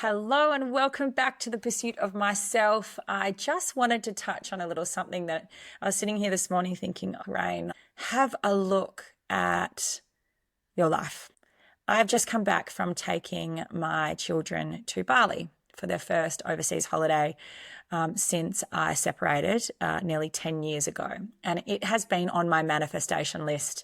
Hello and welcome back to the Pursuit of Myself. I just wanted to touch on a little something that I was sitting here this morning thinking, Rain, have a look at your life. I've just come back from taking my children to Bali for their first overseas holiday since I separated nearly 10 years ago. And it has been on my manifestation list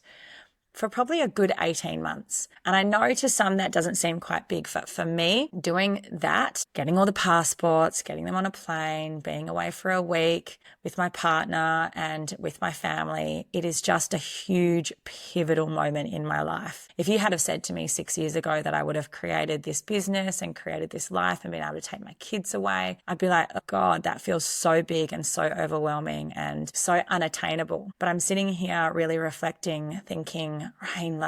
for probably a good 18 months. And I know to some that doesn't seem quite big, but for me, doing that, getting all the passports, getting them on a plane, being away for a week with my partner and with my family, it is just a huge pivotal moment in my life. If you had have said to me 6 years ago that I would have created this business and created this life and been able to take my kids away, I'd be like, oh God, that feels so big and so overwhelming and so unattainable. But I'm sitting here really reflecting, thinking, Rain,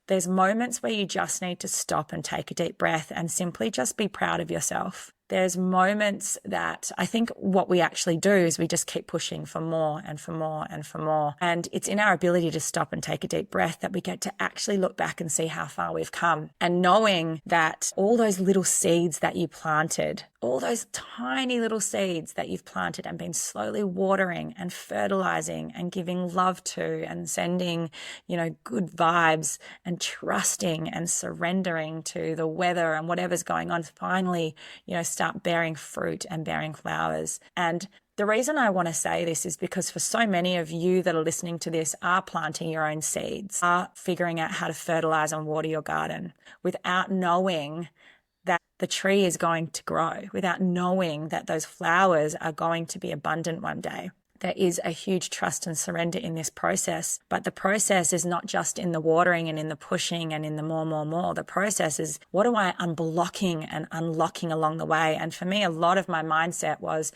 there's moments where you just need to stop and take a deep breath and simply just be proud of yourself. There's moments that I think what we actually do is we just keep pushing for more and for more and for more. And it's in our ability to stop and take a deep breath that we get to actually look back and see how far we've come. And knowing that all those little seeds that you planted, all those tiny little seeds that you've planted and been slowly watering and fertilizing and giving love to and sending, good vibes and trusting and surrendering to the weather and whatever's going on, finally, start bearing fruit and bearing flowers. And the reason I want to say this is because for so many of you that are listening to this are planting your own seeds, are figuring out how to fertilize and water your garden without knowing that the tree is going to grow, without knowing that those flowers are going to be abundant one day. There is a huge trust and surrender in this process, but the process is not just in the watering and in the pushing and in the more. The process is, what am I unblocking and unlocking along the way? And for me, a lot of my mindset was,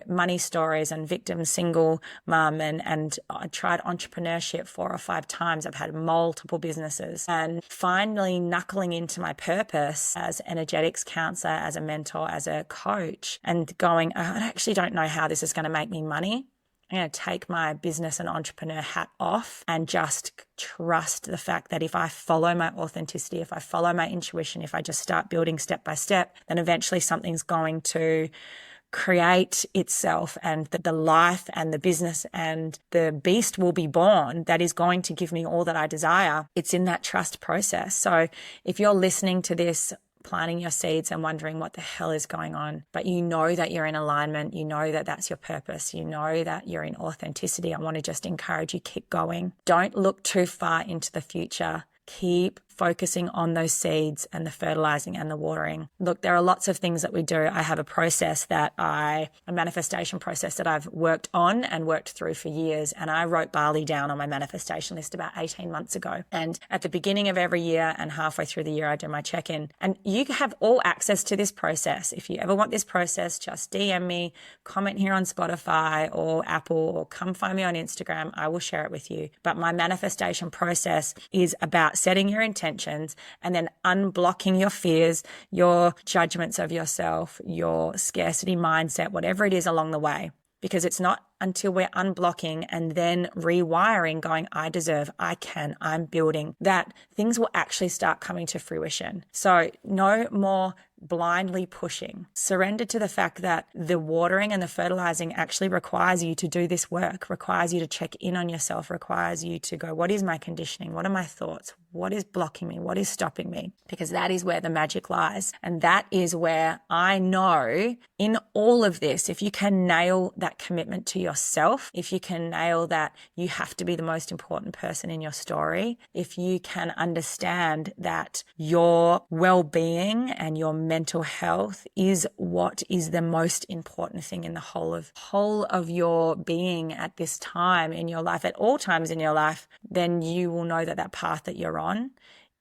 money stories and victim single mom, and I tried entrepreneurship 4 or 5 times. I've had multiple businesses, and finally knuckling into my purpose as energetics counselor, as a mentor, as a coach, and going, I actually don't know how this is going to make me money. I'm going to take my business and entrepreneur hat off and just trust the fact that if I follow my authenticity, if I follow my intuition, if I just start building step by step, then eventually something's going to create itself, and the life and the business and the beast will be born that is going to give me all that I desire. It's in that trust process. So if you're listening to this, planting your seeds and wondering what the hell is going on, but you know that you're in alignment, you know that that's your purpose, you know that you're in authenticity, I want to just encourage you, keep going. Don't look too far into the future. Keep focusing on those seeds and the fertilizing and the watering. Look, there are lots of things that we do. I have a process a manifestation process that I've worked on and worked through for years. And I wrote Bali down on my manifestation list about 18 months ago. And at the beginning of every year and halfway through the year, I do my check-in. And you have all access to this process. If you ever want this process, just DM me, comment here on Spotify or Apple, or come find me on Instagram. I will share it with you. But my manifestation process is about setting your intentions and then unblocking your fears, your judgments of yourself, your scarcity mindset, whatever it is along the way. Because it's not until we're unblocking and then rewiring, going, I deserve, I can, I'm building, that things will actually start coming to fruition. So no more blindly pushing. Surrender to the fact that the watering and the fertilizing actually requires you to do this work, requires you to check in on yourself, requires you to go, what is my conditioning? What are my thoughts? What is blocking me? What is stopping me? Because that is where the magic lies. And that is where I know in all of this, if you can nail that commitment to yourself, if you can nail that you have to be the most important person in your story, if you can understand that your well-being and your mental health is what is the most important thing in the whole of your being at this time in your life, at all times in your life, then you will know that that path that you're on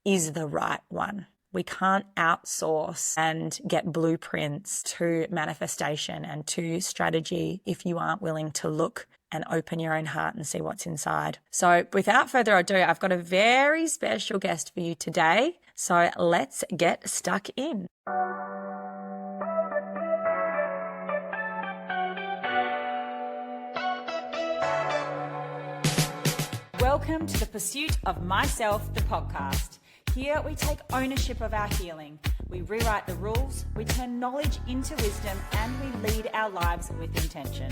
is the right one. We can't outsource and get blueprints to manifestation and to strategy if you aren't willing to look and open your own heart and see what's inside. So without further ado, I've got a very special guest for you today. So let's get stuck in. Welcome to the Pursuit of Myself, the podcast. Here we take ownership of our healing, We rewrite the rules, we turn knowledge into wisdom, and we lead our lives with intention.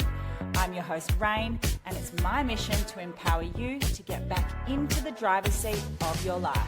I'm your host, Rain, and it's my mission to empower you to get back into the driver's seat of your life.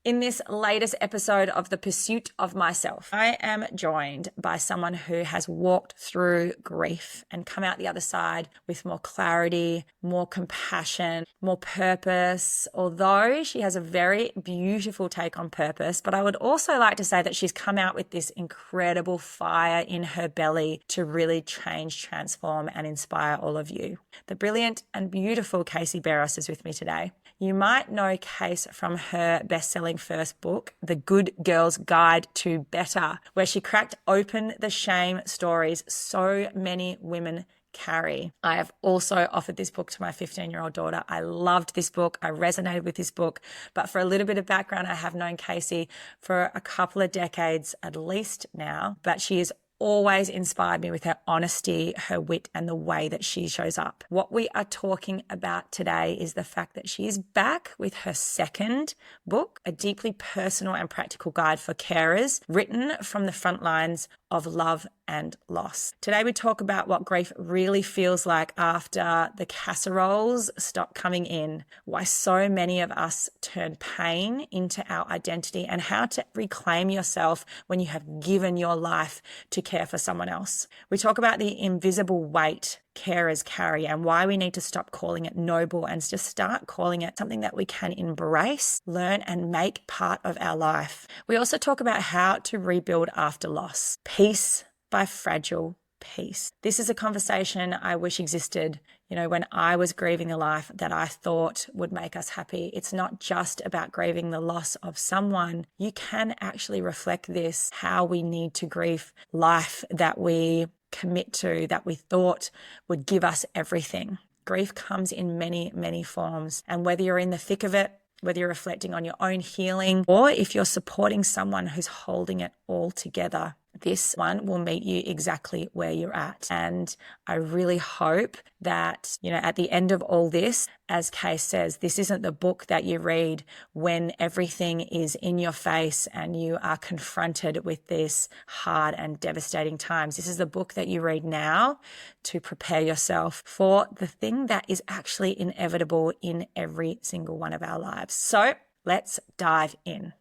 In this latest episode of The Pursuit of Myself, I am joined by someone who has walked through grief and come out the other side with more clarity, more compassion, more purpose, although she has a very beautiful take on purpose. But I would also like to say that she's come out with this incredible fire in her belly to really change, transform, and inspire all of you. The brilliant and beautiful Casey Beros is with me today. You might know Case from her best-selling first book, The Good Girl's Guide to Better, where she cracked open the shame stories so many women carry. I have also offered this book to my 15-year-old daughter. I loved this book. I resonated with this book. But for a little bit of background, I have known Casey for a couple of decades at least now, but she is always inspired me with her honesty, her wit, and the way that she shows up. What we are talking about today is the fact that she is back with her second book, a deeply personal and practical guide for carers, written from the front lines of love and loss. Today we talk about what grief really feels like after the casseroles stop coming in, why so many of us turn pain into our identity, and how to reclaim yourself when you have given your life to care for someone else. We talk about the invisible weight carers carry and why we need to stop calling it noble and just start calling it something that we can embrace, learn, and make part of our life. We also talk about how to rebuild after loss, piece by fragile piece. This is a conversation I wish existed, when I was grieving the life that I thought would make us happy. It's not just about grieving the loss of someone. You can actually reflect this, how we need to grieve life that we commit to, that we thought would give us everything. Grief comes in many, many forms. And whether you're in the thick of it, whether you're reflecting on your own healing, or if you're supporting someone who's holding it all together, this one will meet you exactly where you're at. And I really hope that, at the end of all this, as Kay says, this isn't the book that you read when everything is in your face and you are confronted with this hard and devastating times. This is the book that you read now to prepare yourself for the thing that is actually inevitable in every single one of our lives. So let's dive in.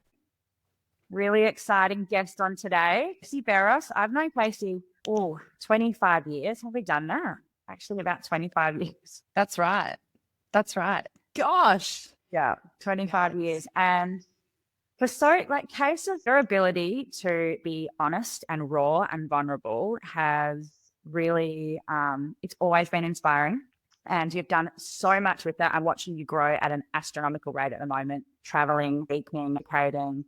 Really exciting guest on today, Casey Beros. I've known Casey, 25 years. Have we done that? Actually, about 25 years. That's right. Gosh. Yeah, 25 years. And for Casey's, her ability to be honest and raw and vulnerable has really, it's always been inspiring. And you've done so much with that. I'm watching you grow at an astronomical rate at the moment, traveling, speaking, creating.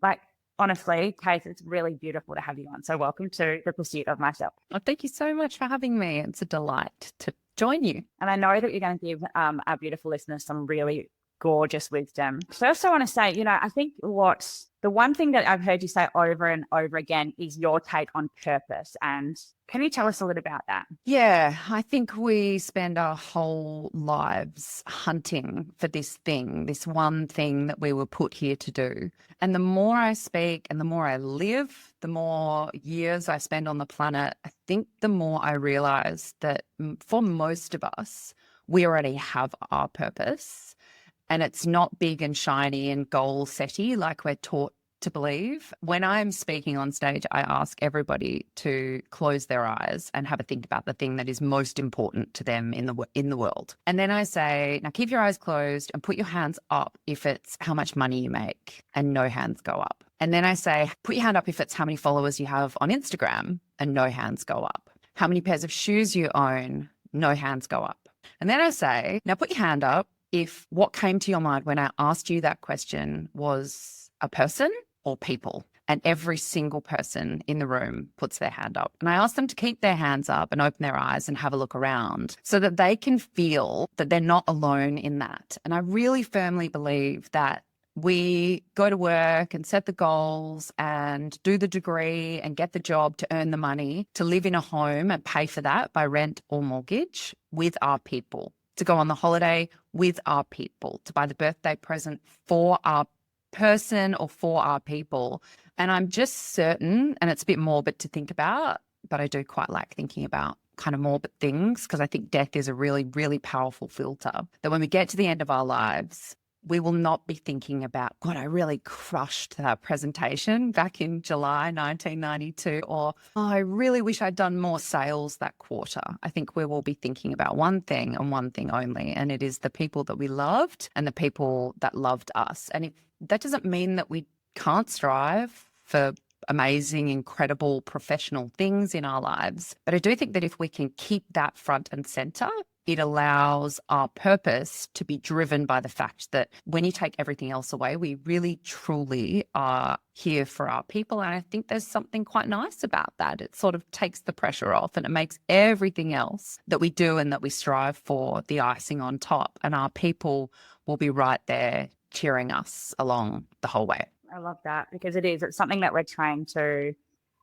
Honestly, Kate, it's really beautiful to have you on. So welcome to The Pursuit of Myself. Oh, thank you so much for having me. It's a delight to join you. And I know that you're going to give our beautiful listeners some really gorgeous wisdom. First, I want to say, I think the one thing that I've heard you say over and over again is your take on purpose. And can you tell us a little about that? Yeah, I think we spend our whole lives hunting for this one thing that we were put here to do. And the more I speak and the more I live, the more years I spend on the planet, I think the more I realize that for most of us, we already have our purpose. And it's not big and shiny and goal-setty like we're taught to believe. When I'm speaking on stage, I ask everybody to close their eyes and have a think about the thing that is most important to them in the world. And then I say, now keep your eyes closed and put your hands up if it's how much money you make, and no hands go up. And then I say, put your hand up if it's how many followers you have on Instagram, and no hands go up. How many pairs of shoes you own, no hands go up. And then I say, now put your hand up if what came to your mind when I asked you that question was a person or people. And every single person in the room puts their hand up. And I ask them to keep their hands up and open their eyes and have a look around so that they can feel that they're not alone in that. And I really firmly believe that we go to work and set the goals and do the degree and get the job to earn the money to live in a home and pay for that by rent or mortgage with our people, to go on the holiday with our people, to buy the birthday present for our person or for our people. And I'm just certain, and it's a bit morbid to think about, but I do quite like thinking about kind of morbid things, because I think death is a really, really powerful filter, that when we get to the end of our lives, we will not be thinking about, God, I really crushed that presentation back in July 1992, or, oh, I really wish I'd done more sales that quarter. I think we will be thinking about one thing and one thing only, and it is the people that we loved and the people that loved us. And if that doesn't mean that we can't strive for amazing, incredible professional things in our lives, but I do think that if we can keep that front and center, it allows our purpose to be driven by the fact that when you take everything else away, we really, truly are here for our people. And I think there's something quite nice about that. It sort of takes the pressure off, and it makes everything else that we do and that we strive for the icing on top. And our people will be right there cheering us along the whole way. I love that, because it's something that we're trying to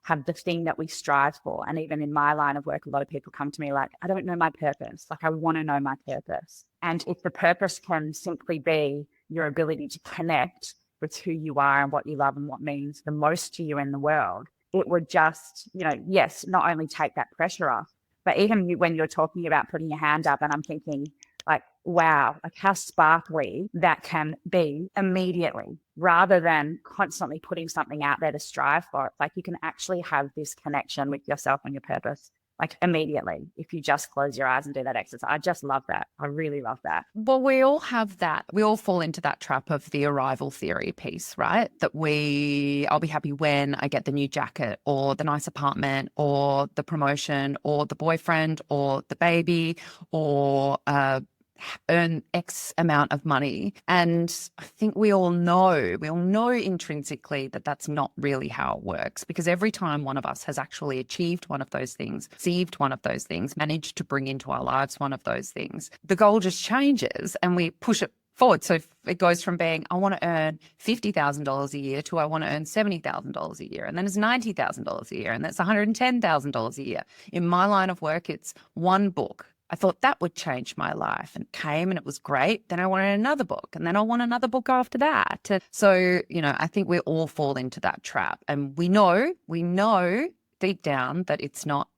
have, the thing that we strive for. And even in my line of work, a lot of people come to me like, I don't know my purpose. Like, I want to know my purpose. And if the purpose can simply be your ability to connect with who you are and what you love and what means the most to you in the world, it would just, yes, not only take that pressure off, but even when you're talking about putting your hand up, and I'm thinking like, wow, like how sparkly that can be immediately, rather than constantly putting something out there to strive for. Like, you can actually have this connection with yourself and your purpose, like immediately, if you just close your eyes and do that exercise. I just love that. I really love that. Well, we all have that. We all fall into that trap of the arrival theory piece, right? That I'll be happy when I get the new jacket or the nice apartment or the promotion or the boyfriend or the baby or earn X amount of money. And I think we all know intrinsically that that's not really how it works, because every time one of us has actually achieved one of those things, received one of those things, managed to bring into our lives one of those things, the goal just changes and we push it forward. So it goes from being, I want to earn $50,000 a year to I want to earn $70,000 a year. And then it's $90,000 a year. And that's $110,000 a year. In my line of work, it's one book. I thought that would change my life, and it came and it was great. Then I wanted another book, and then I want another book after that. So, I think we all fall into that trap, and we know deep down that it's not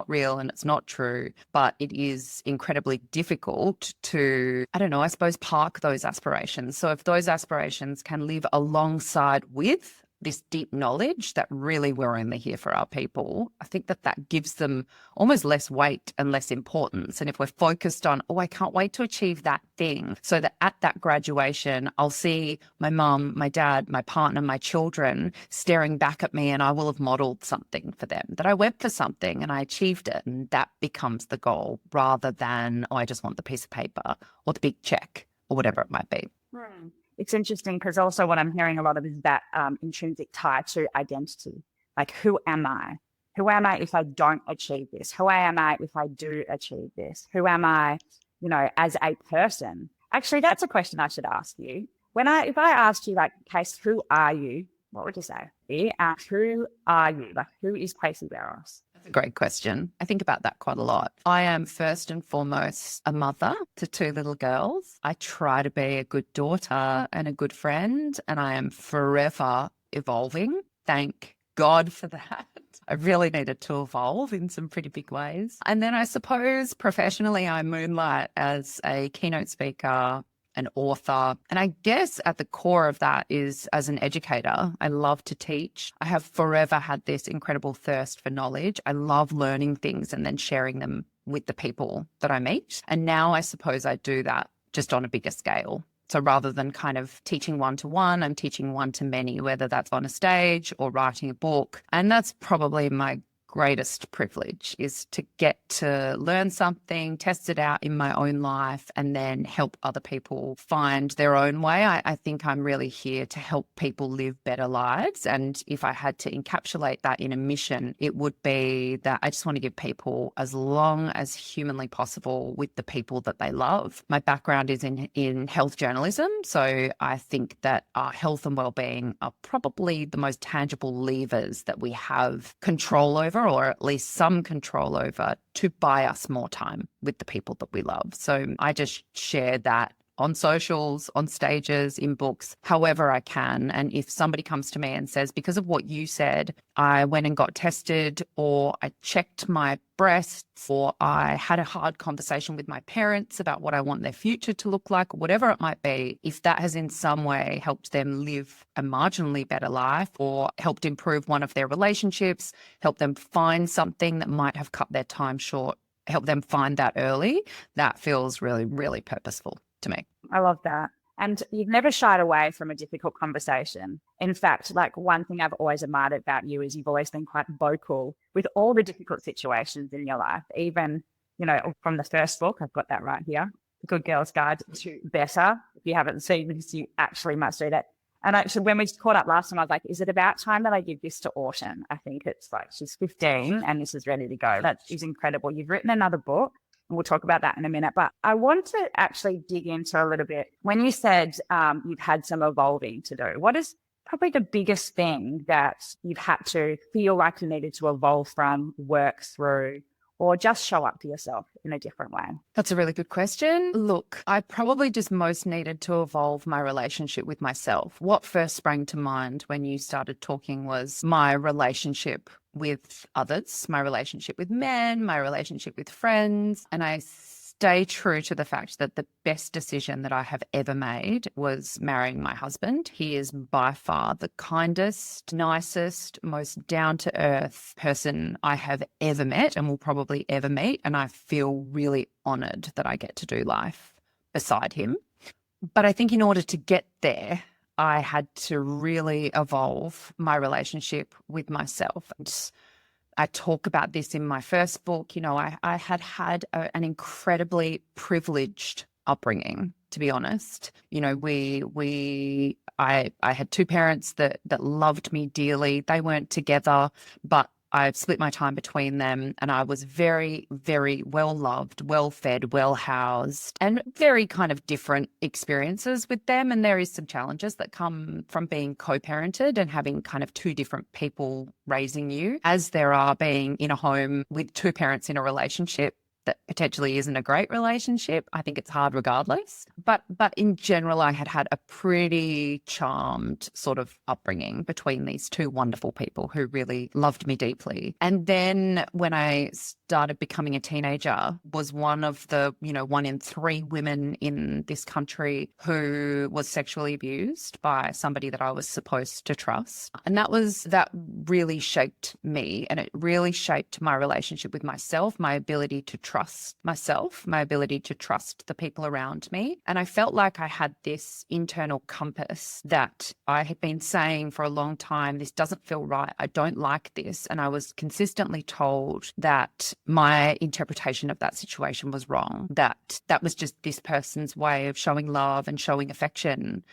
real and it's not true, but it is incredibly difficult to, I suppose, park those aspirations. So if those aspirations can live alongside with this deep knowledge that really we're only here for our people, I think that gives them almost less weight and less importance. And if we're focused on, I can't wait to achieve that thing, so that at that graduation, I'll see my mum, my dad, my partner, my children staring back at me, and I will have modeled something for them, that I went for something and I achieved it. And that becomes the goal, rather than, I just want the piece of paper or the big check or whatever it might be. It's interesting, because also what I'm hearing a lot of is that intrinsic tie to identity. Like, who am I? Who am I if I don't achieve this? Who am I if I do achieve this? Who am I, as a person? Actually, that's a question I should ask you. If I asked you, like, Case, who are you? What would you say? Who are you? Like, who is Casey Beros? That's a great question. I think about that quite a lot. I am first and foremost a mother to two little girls. I try to be a good daughter and a good friend, and I am forever evolving. Thank God for that. I really needed to evolve in some pretty big ways. And then I suppose professionally, I moonlight as a keynote speaker, an author. And I guess at the core of that is as an educator. I love to teach. I have forever had this incredible thirst for knowledge. I love learning things and then sharing them with the people that I meet. And now I suppose I do that just on a bigger scale. So rather than kind of teaching one-to-one, I'm teaching one-to-many, whether that's on a stage or writing a book. And that's probably my greatest privilege, is to get to learn something, test it out in my own life, and then help other people find their own way. I think I'm really here to help people live better lives. And if I had to encapsulate that in a mission, it would be that I just want to give people as long as humanly possible with the people that they love. My background is in health journalism. So I think that our health and well-being are probably the most tangible levers that we have control over, or at least some control over, to buy us more time with the people that we love. So I just share that on socials, on stages, in books, however I can. And if somebody comes to me and says, because of what you said, I went and got tested, or I checked my breasts, or I had a hard conversation with my parents about what I want their future to look like, whatever it might be, if that has in some way helped them live a marginally better life, or helped improve one of their relationships, help them find something that might have cut their time short, help them find that early, that feels really, really purposeful to me. I love that. And you've never shied away from a difficult conversation. In fact, like, one thing I've always admired about you is you've always been quite vocal with all the difficult situations in your life. Even, you know, from the first book, I've got that right here, The Good Girl's Guide to Better. If you haven't seen this, you actually must read it. And actually, when we caught up last time, I was like, is it about time that I give this to Autumn? I think it's like, she's 15 and this is ready to go. That is incredible. You've written another book, and we'll talk about that in a minute. But I want to actually dig into a little bit. When you said you've had some evolving to do, what is probably the biggest thing that you've had to feel like you needed to evolve from, work through, or just show up for yourself in a different way? That's a really good question. Look, I probably just most needed to evolve my relationship with myself. What first sprang to mind when you started talking was my relationship with others, my relationship with men, my relationship with friends. And I stay true to the fact that the best decision that I have ever made was marrying my husband. He is by far the kindest, nicest, most down-to-earth person I have ever met and will probably ever meet. And I feel really honoured that I get to do life beside him. But I think in order to get there, I had to really evolve my relationship with myself. And I talk about this in my first book. You know, I had an incredibly privileged upbringing, to be honest. You know, I had two parents that loved me dearly. They weren't together, but I split my time between them, and I was very, very well loved, well fed, well housed, and very kind of different experiences with them. And there is some challenges that come from being co-parented and having kind of two different people raising you, as there are being in a home with two parents in a relationship that potentially isn't a great relationship. I think it's hard regardless. But in general, I had a pretty charmed sort of upbringing between these two wonderful people who really loved me deeply. And then when I started becoming a teenager, was one of the, 1 in 3 women in this country who was sexually abused by somebody that I was supposed to trust. And that really shaped me, and it really shaped my relationship with myself, my ability to trust myself, my ability to trust the people around me. And I felt like I had this internal compass that I had been saying for a long time, this doesn't feel right, I don't like this. And I was consistently told that my interpretation of that situation was wrong, that was just this person's way of showing love and showing affection.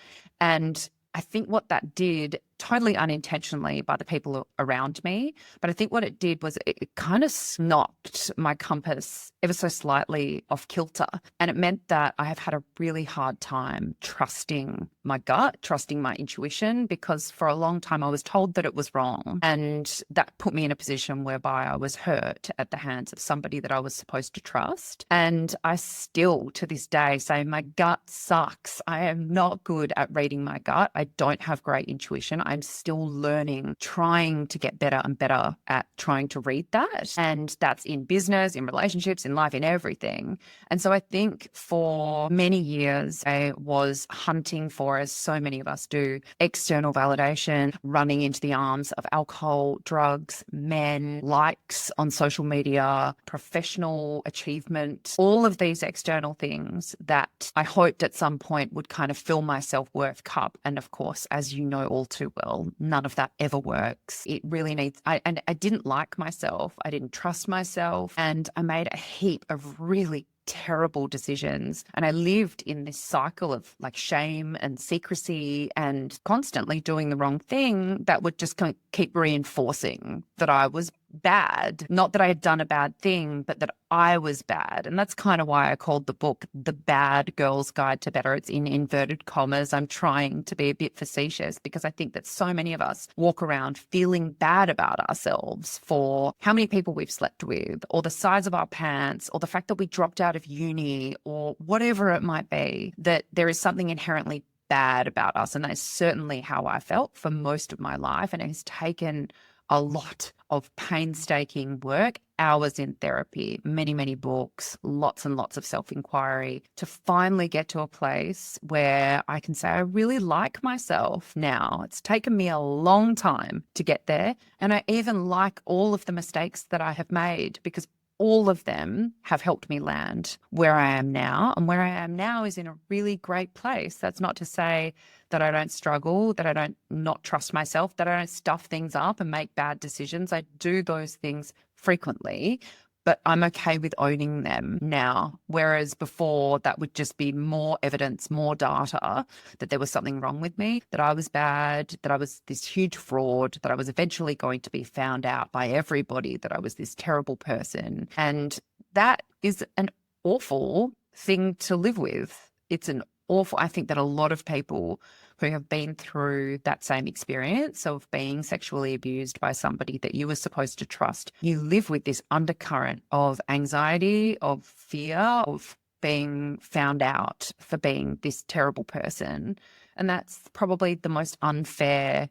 And I think what that did, totally unintentionally by the people around me, but I think what it did was it kind of knocked my compass ever so slightly off kilter. And it meant that I have had a really hard time trusting my gut, trusting my intuition, because for a long time I was told that it was wrong. And that put me in a position whereby I was hurt at the hands of somebody that I was supposed to trust. And I still, to this day, say my gut sucks. I am not good at reading my gut. I don't have great intuition. I'm still learning, trying to get better and better at trying to read that. And that's in business, in relationships, in life, in everything. And so I think for many years, I was hunting for, as so many of us do, external validation, running into the arms of alcohol, drugs, men, likes on social media, professional achievement, all of these external things that I hoped at some point would kind of fill my self-worth cup. And of course, as you know all too well, none of that ever works. It really needs, I didn't like myself. I didn't trust myself. And I made a heap of really terrible decisions. And I lived in this cycle of like shame and secrecy and constantly doing the wrong thing that would just keep reinforcing that I was bad. Not that I had done a bad thing, but that I was bad. And that's kind of why I called the book The Bad Girl's Guide to Better. It's in inverted commas. I'm trying to be a bit facetious because I think that so many of us walk around feeling bad about ourselves for how many people we've slept with, or the size of our pants, or the fact that we dropped out of uni, or whatever it might be, that there is something inherently bad about us. And that's certainly how I felt for most of my life. And it has taken a lot of painstaking work, hours in therapy, many, many books, lots and lots of self-inquiry to finally get to a place where I can say I really like myself now. It's taken me a long time to get there. And I even like all of the mistakes that I have made, because all of them have helped me land where I am now. And where I am now is in a really great place. That's not to say that I don't struggle, that I don't not trust myself, that I don't stuff things up and make bad decisions. I do those things frequently, but I'm okay with owning them now. Whereas before, that would just be more evidence, more data that there was something wrong with me, that I was bad, that I was this huge fraud, that I was eventually going to be found out by everybody, that I was this terrible person. And that is an awful thing to live with. It's an awful, I think that a lot of people who have been through that same experience of being sexually abused by somebody that you were supposed to trust, you live with this undercurrent of anxiety, of fear, of being found out for being this terrible person. And that's probably the most unfair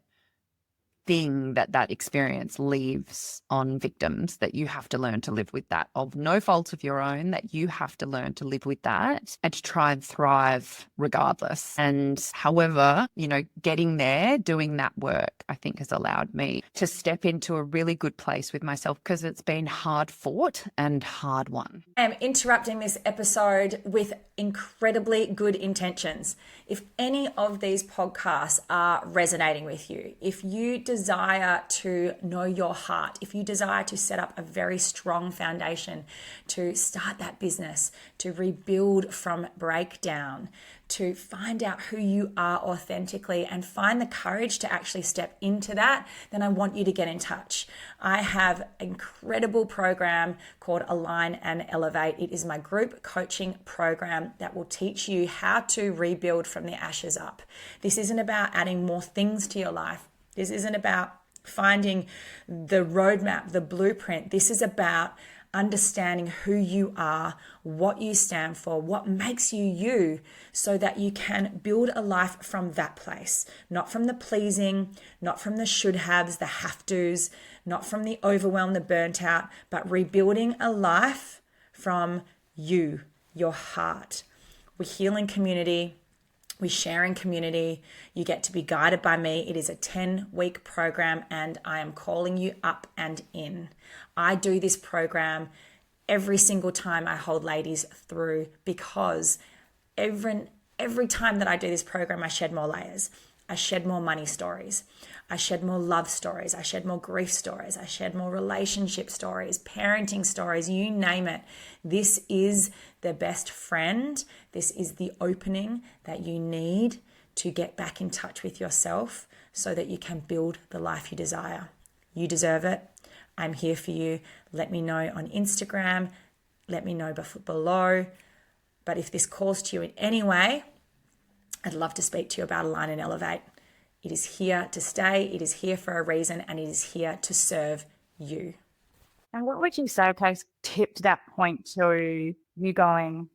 thing that experience leaves on victims, that you have to learn to live with that, of no fault of your own, that you have to learn to live with that and to try and thrive regardless. And however, getting there, doing that work, I think has allowed me to step into a really good place with myself, because it's been hard fought and hard won. I'm interrupting this episode with incredibly good intentions. If any of these podcasts are resonating with you, if you desire to know your heart, if you desire to set up a very strong foundation, to start that business, to rebuild from breakdown, to find out who you are authentically and find the courage to actually step into that, then I want you to get in touch. I have an incredible program called Align and Elevate. It is my group coaching program that will teach you how to rebuild from the ashes up. This isn't about adding more things to your life. This isn't about finding the roadmap, the blueprint. This is about understanding who you are, what you stand for, what makes you you, so that you can build a life from that place, not from the pleasing, not from the should haves, the have tos, not from the overwhelm, the burnt out, but rebuilding a life from you, your heart. We heal in community. We share in community. You get to be guided by me. It is a 10-week program, and I am calling you up and in. I do this program every single time I hold ladies through, because every time that I do this program, I shed more layers. I shed more money stories. I shed more love stories. I shed more grief stories. I shed more relationship stories, parenting stories, you name it. This is the best friend. This is the opening that you need to get back in touch with yourself so that you can build the life you desire. You deserve it. I'm here for you. Let me know on Instagram. Let me know below. But if this calls to you in any way, I'd love to speak to you about Align and Elevate. It is here to stay. It is here for a reason, and it is here to serve you. And what would you say, Case, tipped that point to you going,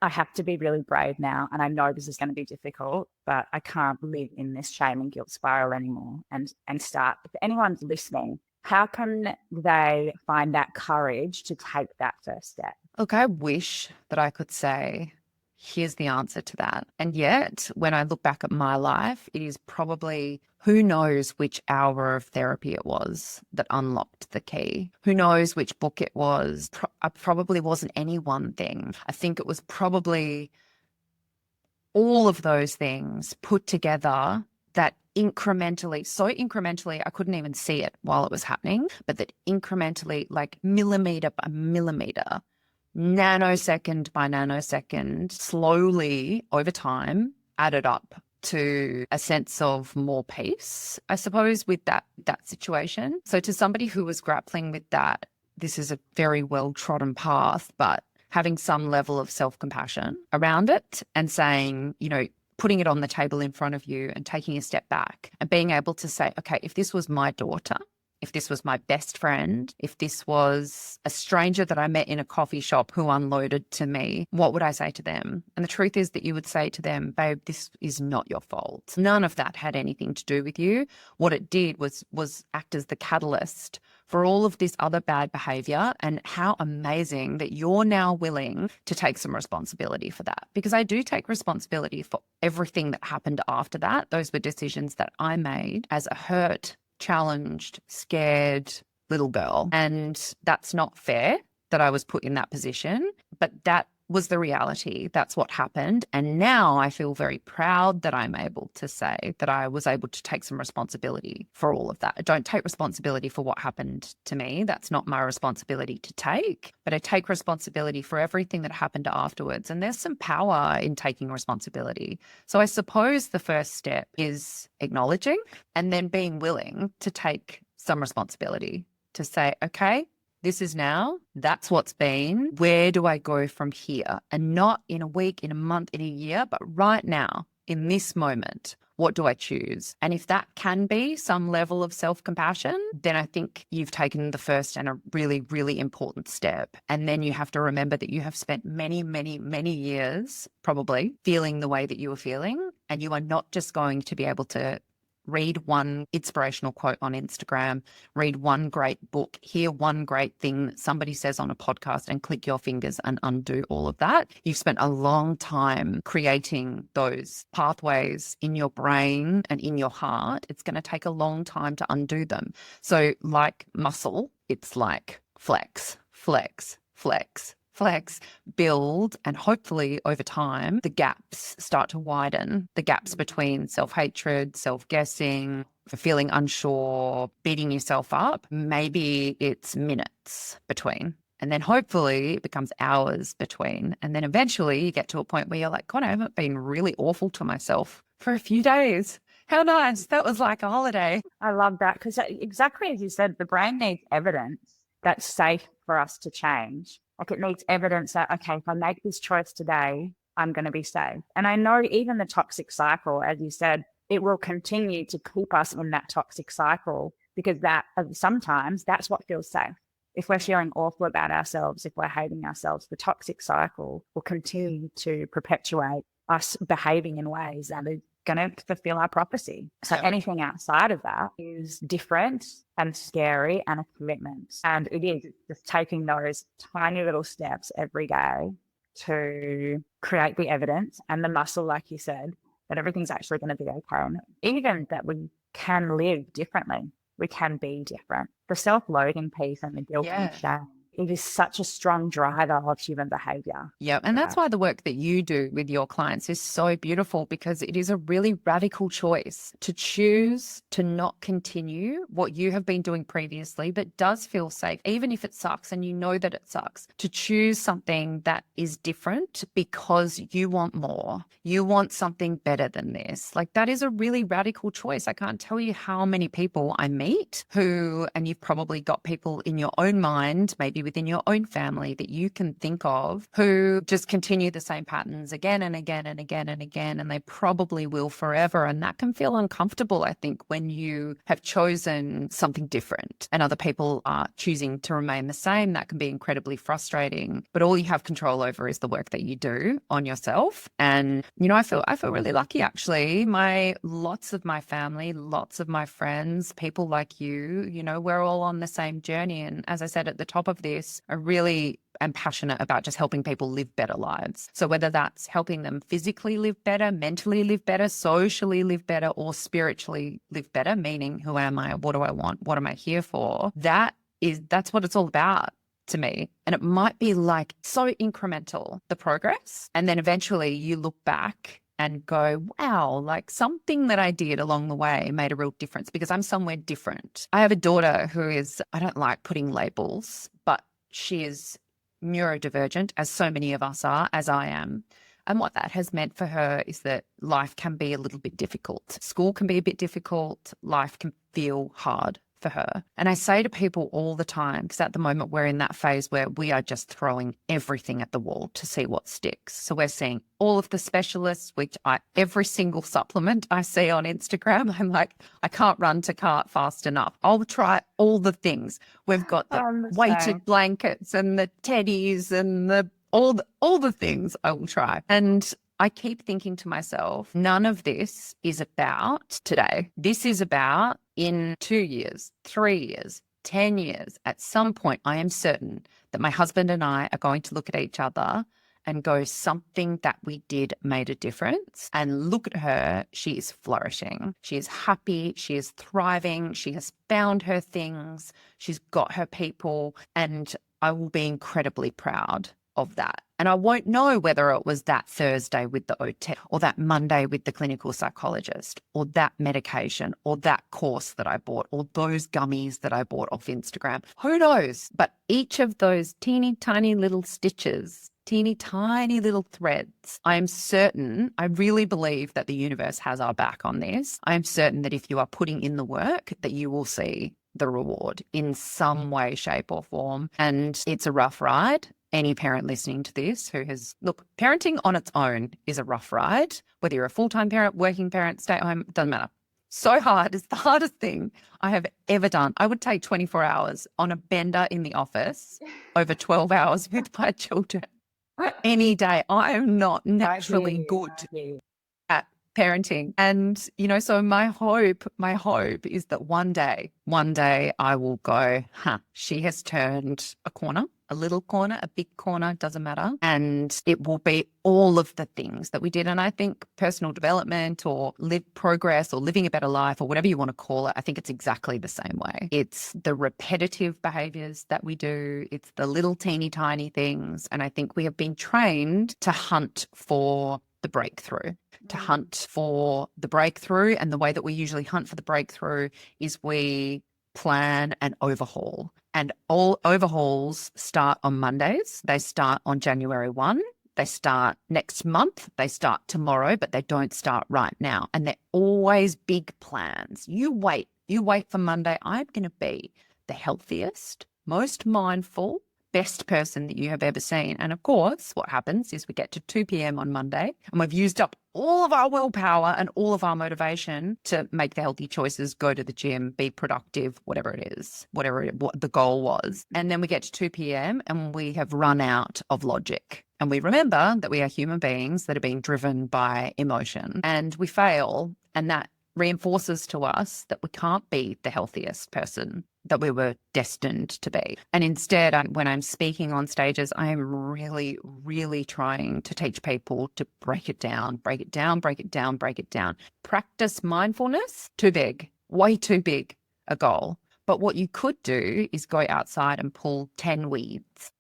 I have to be really brave now, and I know this is going to be difficult, but I can't live in this shame and guilt spiral anymore, and start. If anyone's listening, how can they find that courage to take that first step? Look, I wish that I could say, here's the answer to that. And yet, when I look back at my life, it is probably, who knows which hour of therapy it was that unlocked the key? Who knows which book it was? Probably wasn't any one thing. I think it was probably all of those things put together that incrementally, so incrementally, I couldn't even see it while it was happening, but that incrementally, like millimeter by millimeter, nanosecond by nanosecond, slowly over time, added up to a sense of more peace, I suppose, with that situation. So to somebody who was grappling with that, this is a very well-trodden path, but having some level of self-compassion around it and saying, putting it on the table in front of you and taking a step back and being able to say, okay, if this was my daughter, if this was my best friend, if this was a stranger that I met in a coffee shop who unloaded to me, what would I say to them? And the truth is that you would say to them, babe, this is not your fault. None of that had anything to do with you. What it did was act as the catalyst for all of this other bad behavior. And how amazing that you're now willing to take some responsibility for that. Because I do take responsibility for everything that happened after that. Those were decisions that I made as a hurt, challenged, scared little girl. And that's not fair that I was put in that position, but that was the reality. That's what happened. And now I feel very proud that I'm able to say that I was able to take some responsibility for all of that. I don't take responsibility for what happened to me. That's not my responsibility to take, but I take responsibility for everything that happened afterwards. And there's some power in taking responsibility. So I suppose the first step is acknowledging and then being willing to take some responsibility to say, okay, this is now, that's what's been. Where do I go from here? And not in a week, in a month, in a year, but right now, in this moment, what do I choose? And if that can be some level of self-compassion, then I think you've taken the first and a really, really important step. And then you have to remember that you have spent many, many, many years probably feeling the way that you were feeling. And you are not just going to be able to read one inspirational quote on Instagram, read one great book, hear one great thing that somebody says on a podcast and click your fingers and undo all of that. You've spent a long time creating those pathways in your brain and in your heart. It's going to take a long time to undo them. So like muscle, it's like flex, flex, flex, flex, build, and hopefully over time, the gaps start to widen, the gaps between self-hatred, self-guessing, feeling unsure, beating yourself up. Maybe it's minutes between. And then hopefully it becomes hours between. And then eventually you get to a point where you're like, God, I haven't been really awful to myself for a few days. How nice. That was like a holiday. I love that because exactly as you said, the brain needs evidence that's safe for us to change. Like it needs evidence that, okay, if I make this choice today, I'm going to be safe. And I know even the toxic cycle, as you said, it will continue to keep us in that toxic cycle because that sometimes that's what feels safe. If we're feeling awful about ourselves, if we're hating ourselves, the toxic cycle will continue to perpetuate us behaving in ways that are going to fulfill our prophecy. So anything outside of that is different and scary and a commitment. And it is just taking those tiny little steps every day to create the evidence and the muscle, like you said, that everything's actually going to be okay. And even that we can live differently. We can be different. The self-loathing piece and the guilt and shame, it is such a strong driver of human behavior. Yeah. And that's why the work that you do with your clients is so beautiful because it is a really radical choice to choose to not continue what you have been doing previously, but does feel safe, even if it sucks and you know that it sucks, to choose something that is different because you want more. You want something better than this. Like that is a really radical choice. I can't tell you how many people I meet who, and you've probably got people in your own mind, maybe within your own family that you can think of who just continue the same patterns again and again and again and again, and they probably will forever. And that can feel uncomfortable, I think, when you have chosen something different and other people are choosing to remain the same. That can be incredibly frustrating, but all you have control over is the work that you do on yourself. And, you know, I feel really lucky, actually. Lots of my family, lots of my friends, people like you know, we're all on the same journey. And as I said at the top of this, I really am passionate about just helping people live better lives. So whether that's helping them physically live better, mentally live better, socially live better, or spiritually live better, meaning who am I? What do I want? What am I here for? That's what it's all about to me. And it might be like so incremental, the progress. And then eventually you look back and go, wow, like something that I did along the way made a real difference because I'm somewhere different. I have a daughter who is, I don't like putting labels, but she is neurodivergent, as so many of us are, as I am. And what that has meant for her is that life can be a little bit difficult. School can be a bit difficult. Life can feel hard for her. And I say to people all the time, because at the moment we're in that phase where we are just throwing everything at the wall to see what sticks. So we're seeing all of the specialists, every single supplement I see on Instagram, I'm like, I can't run to cart fast enough. I'll try all the things. We've got the weighted blankets and the teddies and all the things I will try. And I keep thinking to myself, none of this is about today. This is about in 2 years, 3 years, 10 years. At some point, I am certain that my husband and I are going to look at each other and go, something that we did made a difference. And look at her. She is flourishing. She is happy. She is thriving. She has found her things. She's got her people. And I will be incredibly proud of that. And I won't know whether it was that Thursday with the OT or that Monday with the clinical psychologist or that medication or that course that I bought or those gummies that I bought off Instagram. Who knows? But each of those teeny tiny little stitches, teeny tiny little threads, I am certain, I really believe that the universe has our back on this. I am certain that if you are putting in the work, that you will see the reward in some way, shape or form. And it's a rough ride. Any parent listening to this parenting on its own is a rough ride. Whether you're a full-time parent, working parent, stay at home, it doesn't matter. So hard. It's the hardest thing I have ever done. I would take 24 hours on a bender in the office over 12 hours with my children any day. I am not naturally good at parenting. And, so my hope is that one day I will go, she has turned a corner. A little corner, a big corner, doesn't matter. And it will be all of the things that we did. And I think personal development or progress or living a better life or whatever you want to call it, I think it's exactly the same way. It's the repetitive behaviors that we do. It's the little teeny tiny things. And I think we have been trained to hunt for the breakthrough, to hunt for the breakthrough. And the way that we usually hunt for the breakthrough is we plan and overhaul. And all overhauls start on Mondays. They start on January 1. They start next month. They start tomorrow, but they don't start right now. And they're always big plans. You wait for Monday. I'm going to be the healthiest, most mindful, best person that you have ever seen. And of course, what happens is we get to 2 p.m. on Monday and we've used up all of our willpower and all of our motivation to make the healthy choices, go to the gym, be productive, whatever it is, what the goal was. And then we get to 2 p.m. and we have run out of logic. And we remember that we are human beings that are being driven by emotion, and we fail. And that reinforces to us that we can't be the healthiest person that we were destined to be. And instead, when I'm speaking on stages, I am really, really trying to teach people to break it down. Practice mindfulness, too big, way too big a goal. But what you could do is go outside and pull 10 weeds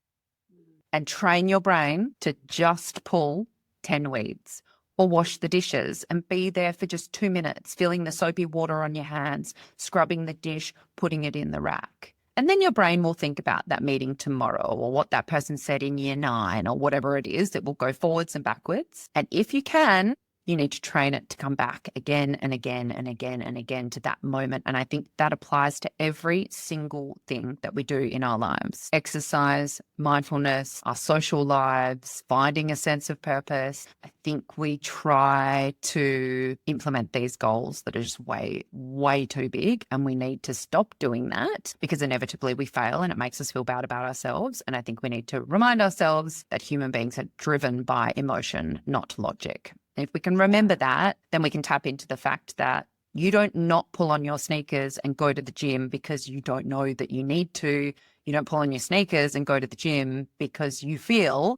and train your brain to just pull 10 weeds. Or wash the dishes and be there for just 2 minutes, feeling the soapy water on your hands, scrubbing the dish, putting it in the rack. And then your brain will think about that meeting tomorrow or what that person said in year 9 or whatever it is. It will go forwards and backwards. And if you can, you need to train it to come back again and again and again and again to that moment. And I think that applies to every single thing that we do in our lives. Exercise, mindfulness, our social lives, finding a sense of purpose. I think we try to implement these goals that are just way, way too big. And we need to stop doing that because inevitably we fail and it makes us feel bad about ourselves. And I think we need to remind ourselves that human beings are driven by emotion, not logic. If we can remember that, then we can tap into the fact that you don't not pull on your sneakers and go to the gym because you don't know that you need to. You don't pull on your sneakers and go to the gym because you feel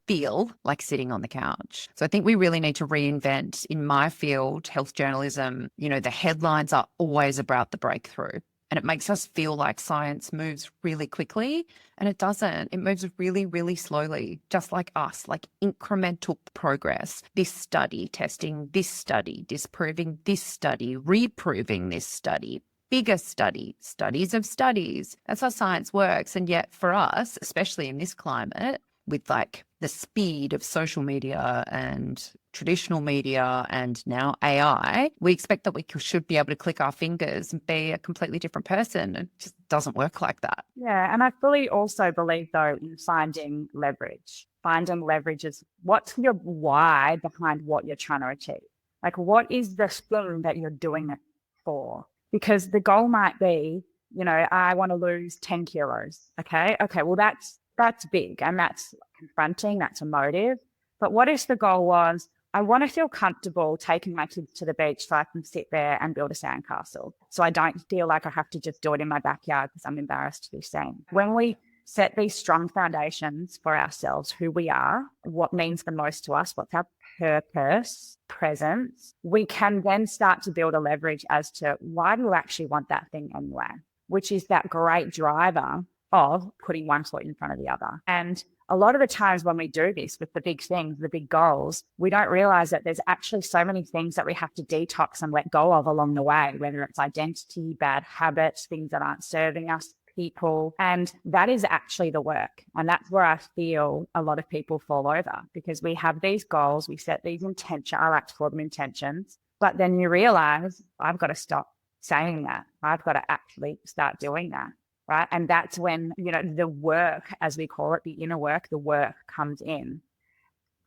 like sitting on the couch. So I think we really need to reinvent, in my field, health journalism, the headlines are always about the breakthrough. And it makes us feel like science moves really quickly, and it doesn't. It moves really, really slowly, just like us, like incremental progress. This study testing this study, disproving this study, reproving this study, bigger study, studies of studies. That's how science works. And yet for us, especially in this climate, with like the speed of social media and traditional media and now AI, we expect that we should be able to click our fingers and be a completely different person. It just doesn't work like that. Yeah. And I fully also believe, though, in finding leverage. Finding leverage is what's your why behind what you're trying to achieve. Like, what is the thing that you're doing it for? Because the goal might be, I want to lose 10 kilos. Okay. Okay. Well, that's big and that's confronting. That's a motive. But what if the goal was, I want to feel comfortable taking my kids to the beach so I can sit there and build a sandcastle. So I don't feel like I have to just do it in my backyard because I'm embarrassed to be seen. When we set these strong foundations for ourselves, who we are, what means the most to us, what's our purpose, presence, we can then start to build a leverage as to why do you actually want that thing anyway, which is that great driver of putting one foot in front of the other. And a lot of the times when we do this with the big things, the big goals, we don't realize that there's actually so many things that we have to detox and let go of along the way, whether it's identity, bad habits, things that aren't serving us, people. And that is actually the work. And that's where I feel a lot of people fall over, because we have these goals, we set these intentions, I like to call them intentions, but then you realize I've got to stop saying that. I've got to actually start doing that. Right. And that's when, the work, as we call it, the inner work, the work comes in.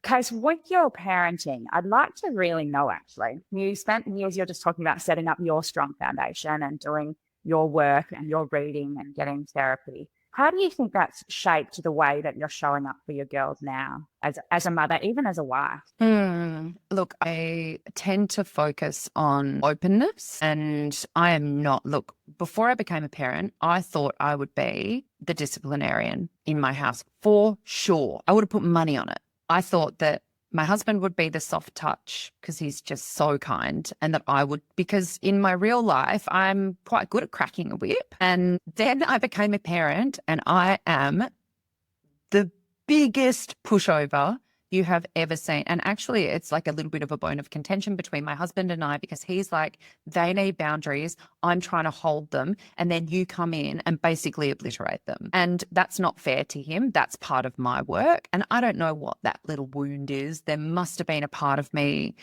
Because with your parenting, I'd like to really know, actually, you spent years, you're just talking about setting up your strong foundation and doing your work and your reading and getting therapy. How do you think that's shaped the way that you're showing up for your girls now as a mother, even as a wife? Look, I tend to focus on openness, and I am not, before I became a parent, I thought I would be the disciplinarian in my house for sure. I would have put money on it. I thought that my husband would be the soft touch because he's just so kind, and that I would, because in my real life, I'm quite good at cracking a whip. And then I became a parent and I am the biggest pushover you have ever seen. And actually, it's like a little bit of a bone of contention between my husband and I, because he's like, they need boundaries. I'm trying to hold them. And then you come in and basically obliterate them. And that's not fair to him. That's part of my work. And I don't know what that little wound is. There must have been a part of me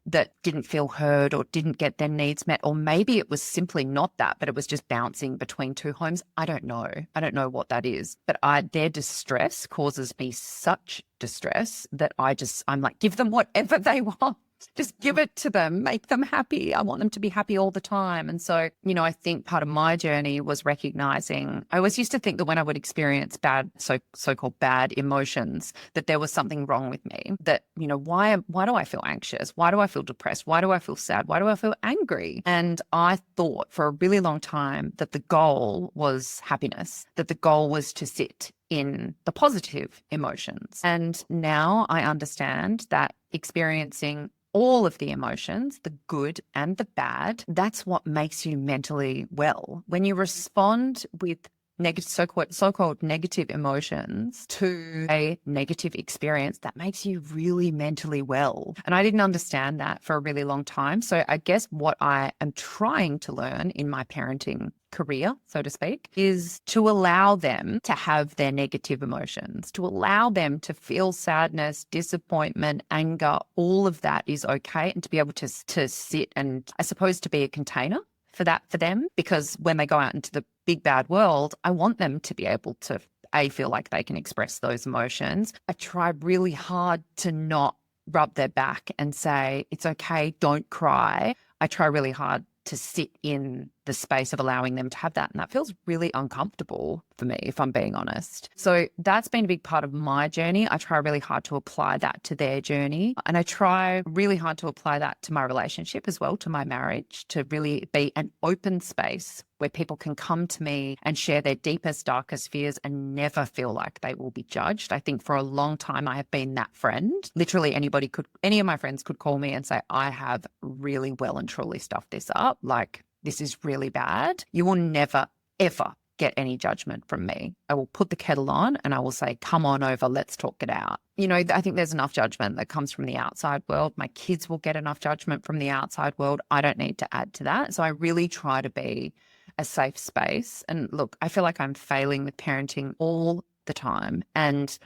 that didn't feel heard or didn't get their needs met. Or maybe it was simply not that, but it was just bouncing between two homes. I don't know. I don't know what that is. But their distress causes me such distress that I'm like, give them whatever they want. Just give it to them, make them happy. I want them to be happy all the time. And so, I think part of my journey was recognizing, I always used to think that when I would experience bad, so-called bad emotions, that there was something wrong with me, that, why do I feel anxious? Why do I feel depressed? Why do I feel sad? Why do I feel angry? And I thought for a really long time that the goal was happiness, that the goal was to sit in the positive emotions. And now I understand that experiencing all of the emotions, the good and the bad, that's what makes you mentally well. When you respond with so-called negative emotions to a negative experience, that makes you really mentally well. And I didn't understand that for a really long time. So I guess what I am trying to learn in my parenting career, so to speak, is to allow them to have their negative emotions, to allow them to feel sadness, disappointment, anger, all of that is okay, and to be able to sit and, I suppose, to be a container for them, because when they go out into the big bad world, I want them to be able to feel like they can express those emotions. I try really hard to not rub their back and say, it's okay, don't cry. I try really hard to sit in the space of allowing them to have that. And that feels really uncomfortable for me, if I'm being honest. So that's been a big part of my journey. I try really hard to apply that to their journey. And I try really hard to apply that to my relationship as well, to my marriage, to really be an open space where people can come to me and share their deepest, darkest fears and never feel like they will be judged. I think for a long time, I have been that friend. Literally any of my friends could call me and say, I have really well and truly stuffed this up. Like, this is really bad. You will never, ever get any judgment from me. I will put the kettle on and I will say, come on over, let's talk it out. I think there's enough judgment that comes from the outside world. My kids will get enough judgment from the outside world. I don't need to add to that. So I really try to be a safe space. And look, I feel like I'm failing with parenting all the time. And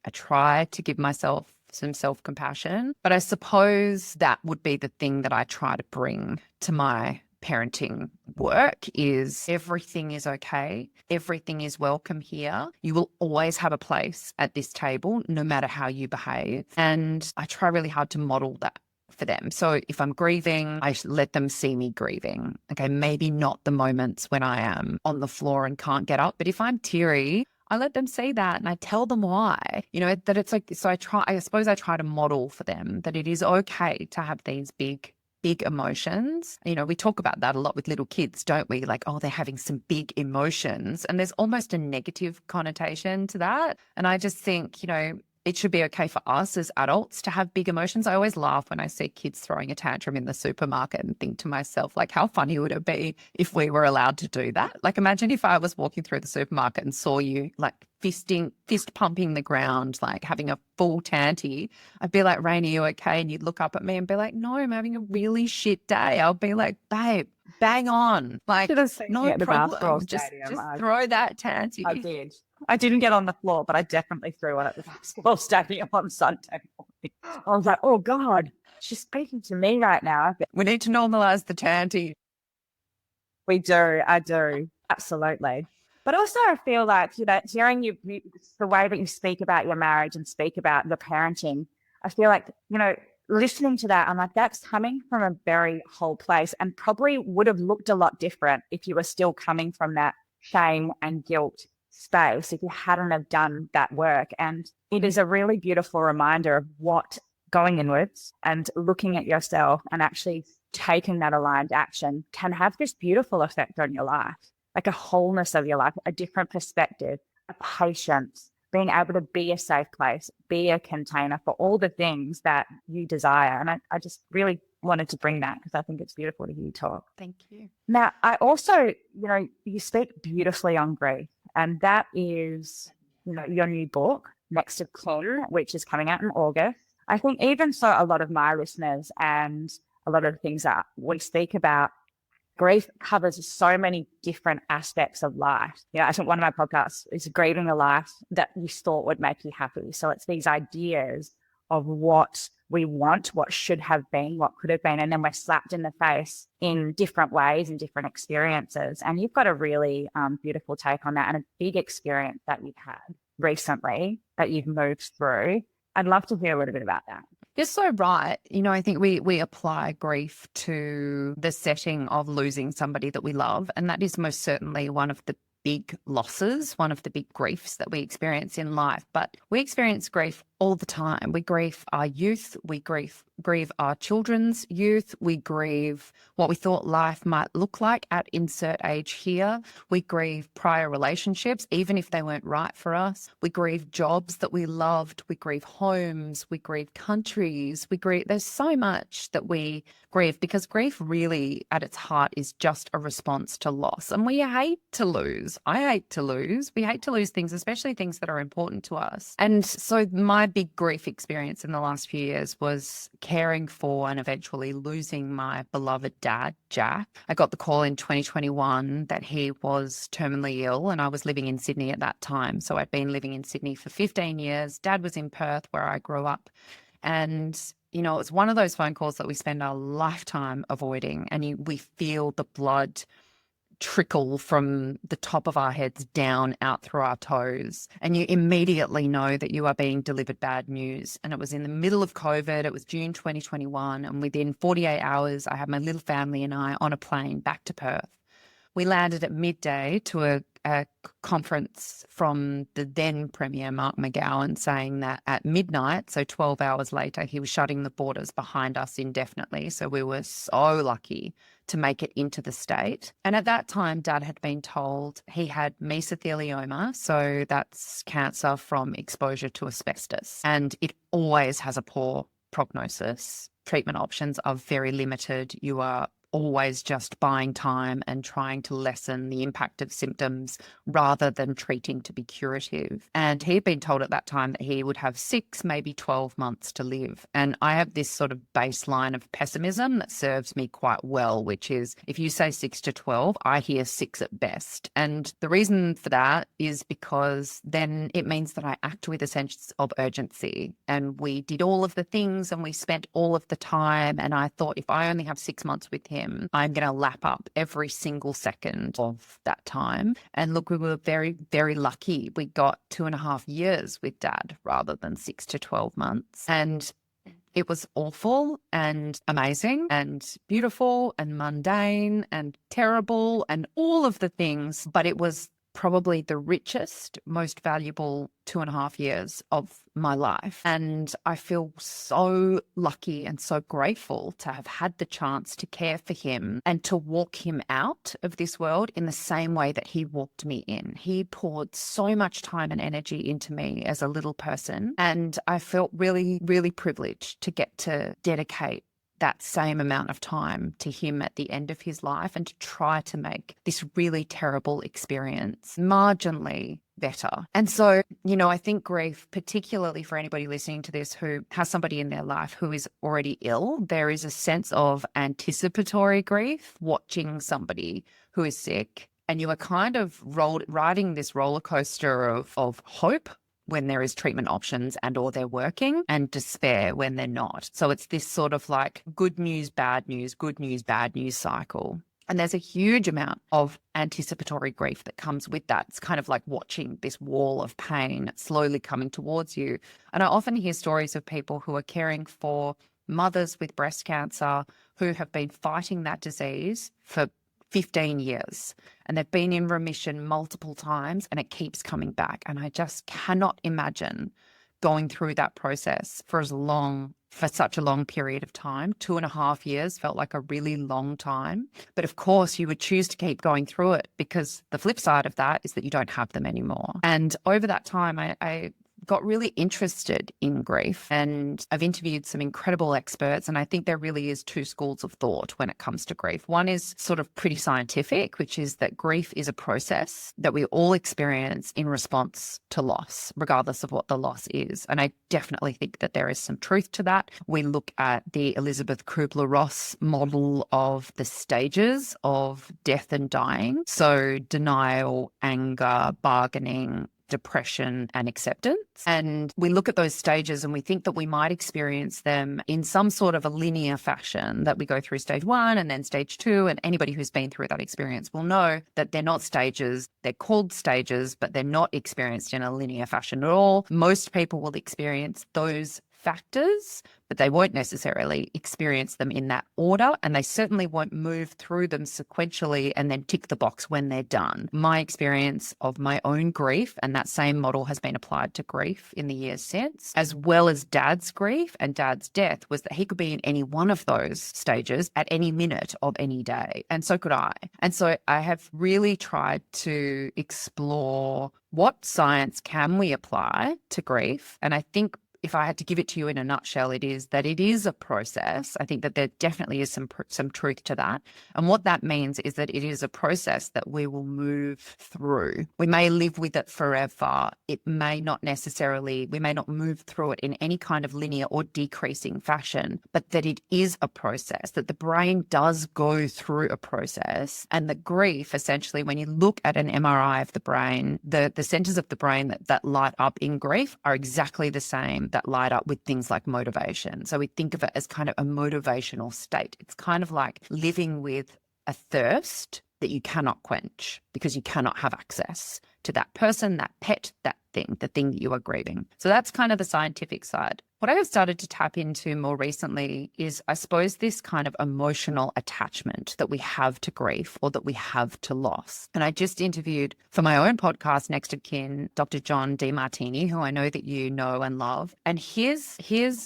I try to give myself some self-compassion. But I suppose that would be the thing that I try to bring to my parenting work is everything is okay. Everything is welcome here. You will always have a place at this table, no matter how you behave. And I try really hard to model that for them. So if I'm grieving, I let them see me grieving. Okay, maybe not the moments when I am on the floor and can't get up, but if I'm teary, I let them see that and I tell them why, that it's like, so I suppose I try to model for them that it is okay to have these big emotions. We talk about that a lot with little kids, don't we? Like, oh, they're having some big emotions. And there's almost a negative connotation to that. And I just think, it should be okay for us as adults to have big emotions. I always laugh when I see kids throwing a tantrum in the supermarket and think to myself, like, how funny would it be if we were allowed to do that? Like, imagine if I was walking through the supermarket and saw you like fist pumping the ground, like having a full tanty. I'd be like, Rain, are you okay? And you'd look up at me and be like, no, I'm having a really shit day. I'll be like, babe, bang on. Like, no problem. Just throw that tanty. I did. I didn't get on the floor, but I definitely threw it at the basketball stadium on Sunday morning. I was like, oh God, she's speaking to me right now. We need to normalize the tanty. We do. I do. Absolutely. But also I feel like, hearing you, the way that you speak about your marriage and speak about the parenting, I feel like, listening to that, I'm like, that's coming from a very whole place and probably would have looked a lot different if you were still coming from that shame and guilt space, if you hadn't have done that work. And it is a really beautiful reminder of what going inwards and looking at yourself and actually taking that aligned action can have this beautiful effect on your life, like a wholeness of your life, a different perspective, a patience, being able to be a safe place, be a container for all the things that you desire. And I just really wanted to bring that because I think it's beautiful to hear you talk. Thank you. Now, I also, you speak beautifully on grief, and that is, your new book, Next of Kin, which is coming out in August. I think even so, a lot of my listeners and a lot of the things that we speak about, grief covers so many different aspects of life. I think one of my podcasts is grieving a life that you thought would make you happy. So it's these ideas of what we want, what should have been, what could have been, and then we're slapped in the face in different ways and different experiences. And you've got a really beautiful take on that and a big experience that you've had recently that you've moved through. I'd love to hear a little bit about that. You're so right. I think we apply grief to the setting of losing somebody that we love. And that is most certainly one of the big losses, one of the big griefs that we experience in life. But we experience grief all the time. We grieve our youth. We grieve our children's youth. We grieve what we thought life might look like at insert age here. We grieve prior relationships, even if they weren't right for us. We grieve jobs that we loved. We grieve homes. We grieve countries. There's so much that we grieve because grief really at its heart is just a response to loss. And we hate to lose. I hate to lose. We hate to lose things, especially things that are important to us. And so my big grief experience in the last few years was caring for and eventually losing my beloved dad, Jack. I got the call in 2021 that he was terminally ill and I was living in Sydney at that time. So I'd been living in Sydney for 15 years. Dad was in Perth where I grew up. And, it's one of those phone calls that we spend our lifetime avoiding and we feel the blood trickle from the top of our heads down out through our toes. And you immediately know that you are being delivered bad news. And it was in the middle of COVID. It was June 2021. And within 48 hours, I had my little family and I on a plane back to Perth. We landed at midday to a conference from the then Premier, Mark McGowan, saying that at midnight, so 12 hours later, he was shutting the borders behind us indefinitely. So we were so lucky to make it into the state. And at that time, Dad had been told he had mesothelioma, so that's cancer from exposure to asbestos. And it always has a poor prognosis. Treatment options are very limited. You are always just buying time and trying to lessen the impact of symptoms rather than treating to be curative. And he had been told at that time that he would have 6, maybe 12 months to live. And I have this sort of baseline of pessimism that serves me quite well, which is if you say 6 to 12, I hear 6 at best. And the reason for that is because then it means that I act with a sense of urgency. And we did all of the things and we spent all of the time. And I thought, if I only have 6 months with him, I'm going to lap up every single second of that time. And look, we were very, very lucky. We got 2.5 years with Dad rather than 6 to 12 months. And it was awful and amazing and beautiful and mundane and terrible and all of the things, but it was probably the richest, most valuable 2.5 years of my life. And I feel so lucky and so grateful to have had the chance to care for him and to walk him out of this world in the same way that he walked me in. He poured so much time and energy into me as a little person. And I felt really, really privileged to get to dedicate that same amount of time to him at the end of his life and to try to make this really terrible experience marginally better. And so, I think grief, particularly for anybody listening to this who has somebody in their life who is already ill, there is a sense of anticipatory grief watching somebody who is sick. And you are kind of riding this roller coaster of hope when there is treatment options and or they're working, and despair when they're not. So it's this sort of like good news, bad news cycle. And there's a huge amount of anticipatory grief that comes with that. It's kind of like watching this wall of pain slowly coming towards you. And I often hear stories of people who are caring for mothers with breast cancer who have been fighting that disease for 15 years, and they've been in remission multiple times and it keeps coming back. And I just cannot imagine going through that process for such a long period of time. 2.5 years felt like a really long time. But of course, you would choose to keep going through it because the flip side of that is that you don't have them anymore. And over that time, I got really interested in grief, and I've interviewed some incredible experts, and I think there really is 2 schools of thought when it comes to grief. One is sort of pretty scientific, which is that grief is a process that we all experience in response to loss, regardless of what the loss is. And I definitely think that there is some truth to that. We look at the Elizabeth Kubler-Ross model of the stages of death and dying. So denial, anger, bargaining, depression and acceptance. And we look at those stages and we think that we might experience them in some sort of a linear fashion, that we go through stage 1 and then stage 2. And anybody who's been through that experience will know that they're not stages. They're called stages, but they're not experienced in a linear fashion at all. Most people will experience those factors, but they won't necessarily experience them in that order, and they certainly won't move through them sequentially and then tick the box when they're done. My experience of my own grief, and that same model has been applied to grief in the years since, as well as Dad's grief and Dad's death, was that he could be in any one of those stages at any minute of any day, and so could I. And so I have really tried to explore what science can we apply to grief, and I think if I had to give it to you in a nutshell, it is that it is a process. I think that there definitely is some truth to that. And what that means is that it is a process that we will move through. We may live with it forever. It may not necessarily, we may not move through it in any kind of linear or decreasing fashion, but that it is a process, that the brain does go through a process. And the grief, essentially, when you look at an MRI of the brain, the centers of the brain that light up in grief are exactly the same that light up with things like motivation. So we think of it as kind of a motivational state. It's kind of like living with a thirst that you cannot quench because you cannot have access to that person, that pet, that thing, the thing that you are grieving. So that's kind of the scientific side. What I have started to tap into more recently is, I suppose, this kind of emotional attachment that we have to grief or that we have to loss. And I just interviewed for my own podcast, Next of Kin, Dr. John DeMartini, who I know that you know and love. And his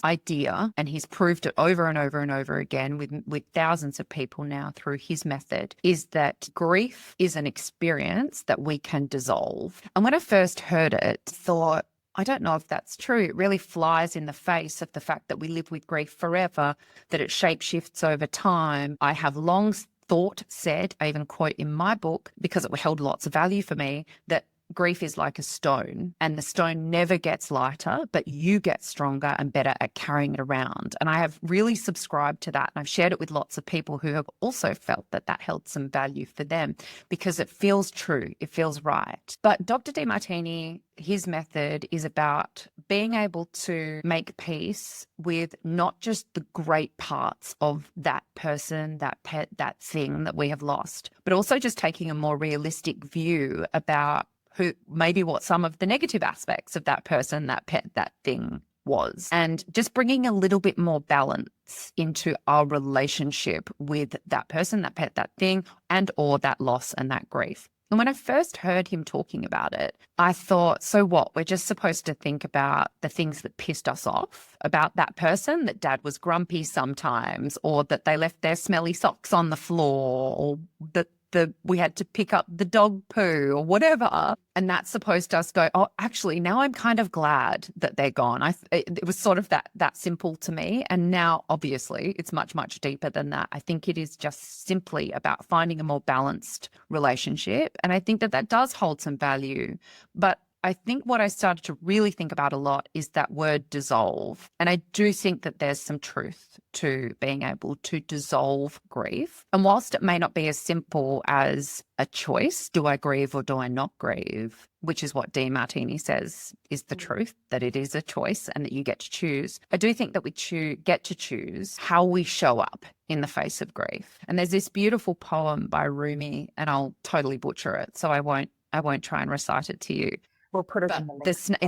idea, and he's proved it over and over and over again with thousands of people now through his method, is that grief is an experience that we can dissolve. And when I first heard it, thought, I don't know if that's true. It really flies in the face of the fact that we live with grief forever, that it shapeshifts over time. I have long said, I even quote in my book, because it held lots of value for me, that grief is like a stone, and the stone never gets lighter, but you get stronger and better at carrying it around. And I have really subscribed to that. And I've shared it with lots of people who have also felt that that held some value for them, because it feels true. It feels right. But Dr. Demartini, his method is about being able to make peace with not just the great parts of that person, that pet, that thing that we have lost, but also just taking a more realistic view about what some of the negative aspects of that person, that pet, that thing was, and just bringing a little bit more balance into our relationship with that person, that pet, that thing, and or that loss and that grief. And when I first heard him talking about it, I thought, so what? We're just supposed to think about the things that pissed us off about that person, that dad was grumpy sometimes, or that they left their smelly socks on the floor, or that we had to pick up the dog poo or whatever. And that's supposed to us go, oh, actually, now I'm kind of glad that they're gone. It was sort of that simple to me. And now, obviously, it's much, much deeper than that. I think it is just simply about finding a more balanced relationship. And I think that does hold some value. But I think what I started to really think about a lot is that word dissolve. And I do think that there's some truth to being able to dissolve grief. And whilst it may not be as simple as a choice, do I grieve or do I not grieve, which is what Demartini says is the truth, that it is a choice and that you get to choose. I do think that we get to choose how we show up in the face of grief. And there's this beautiful poem by Rumi, and I'll totally butcher it, so I won't try and recite it to you. We'll put it in the link.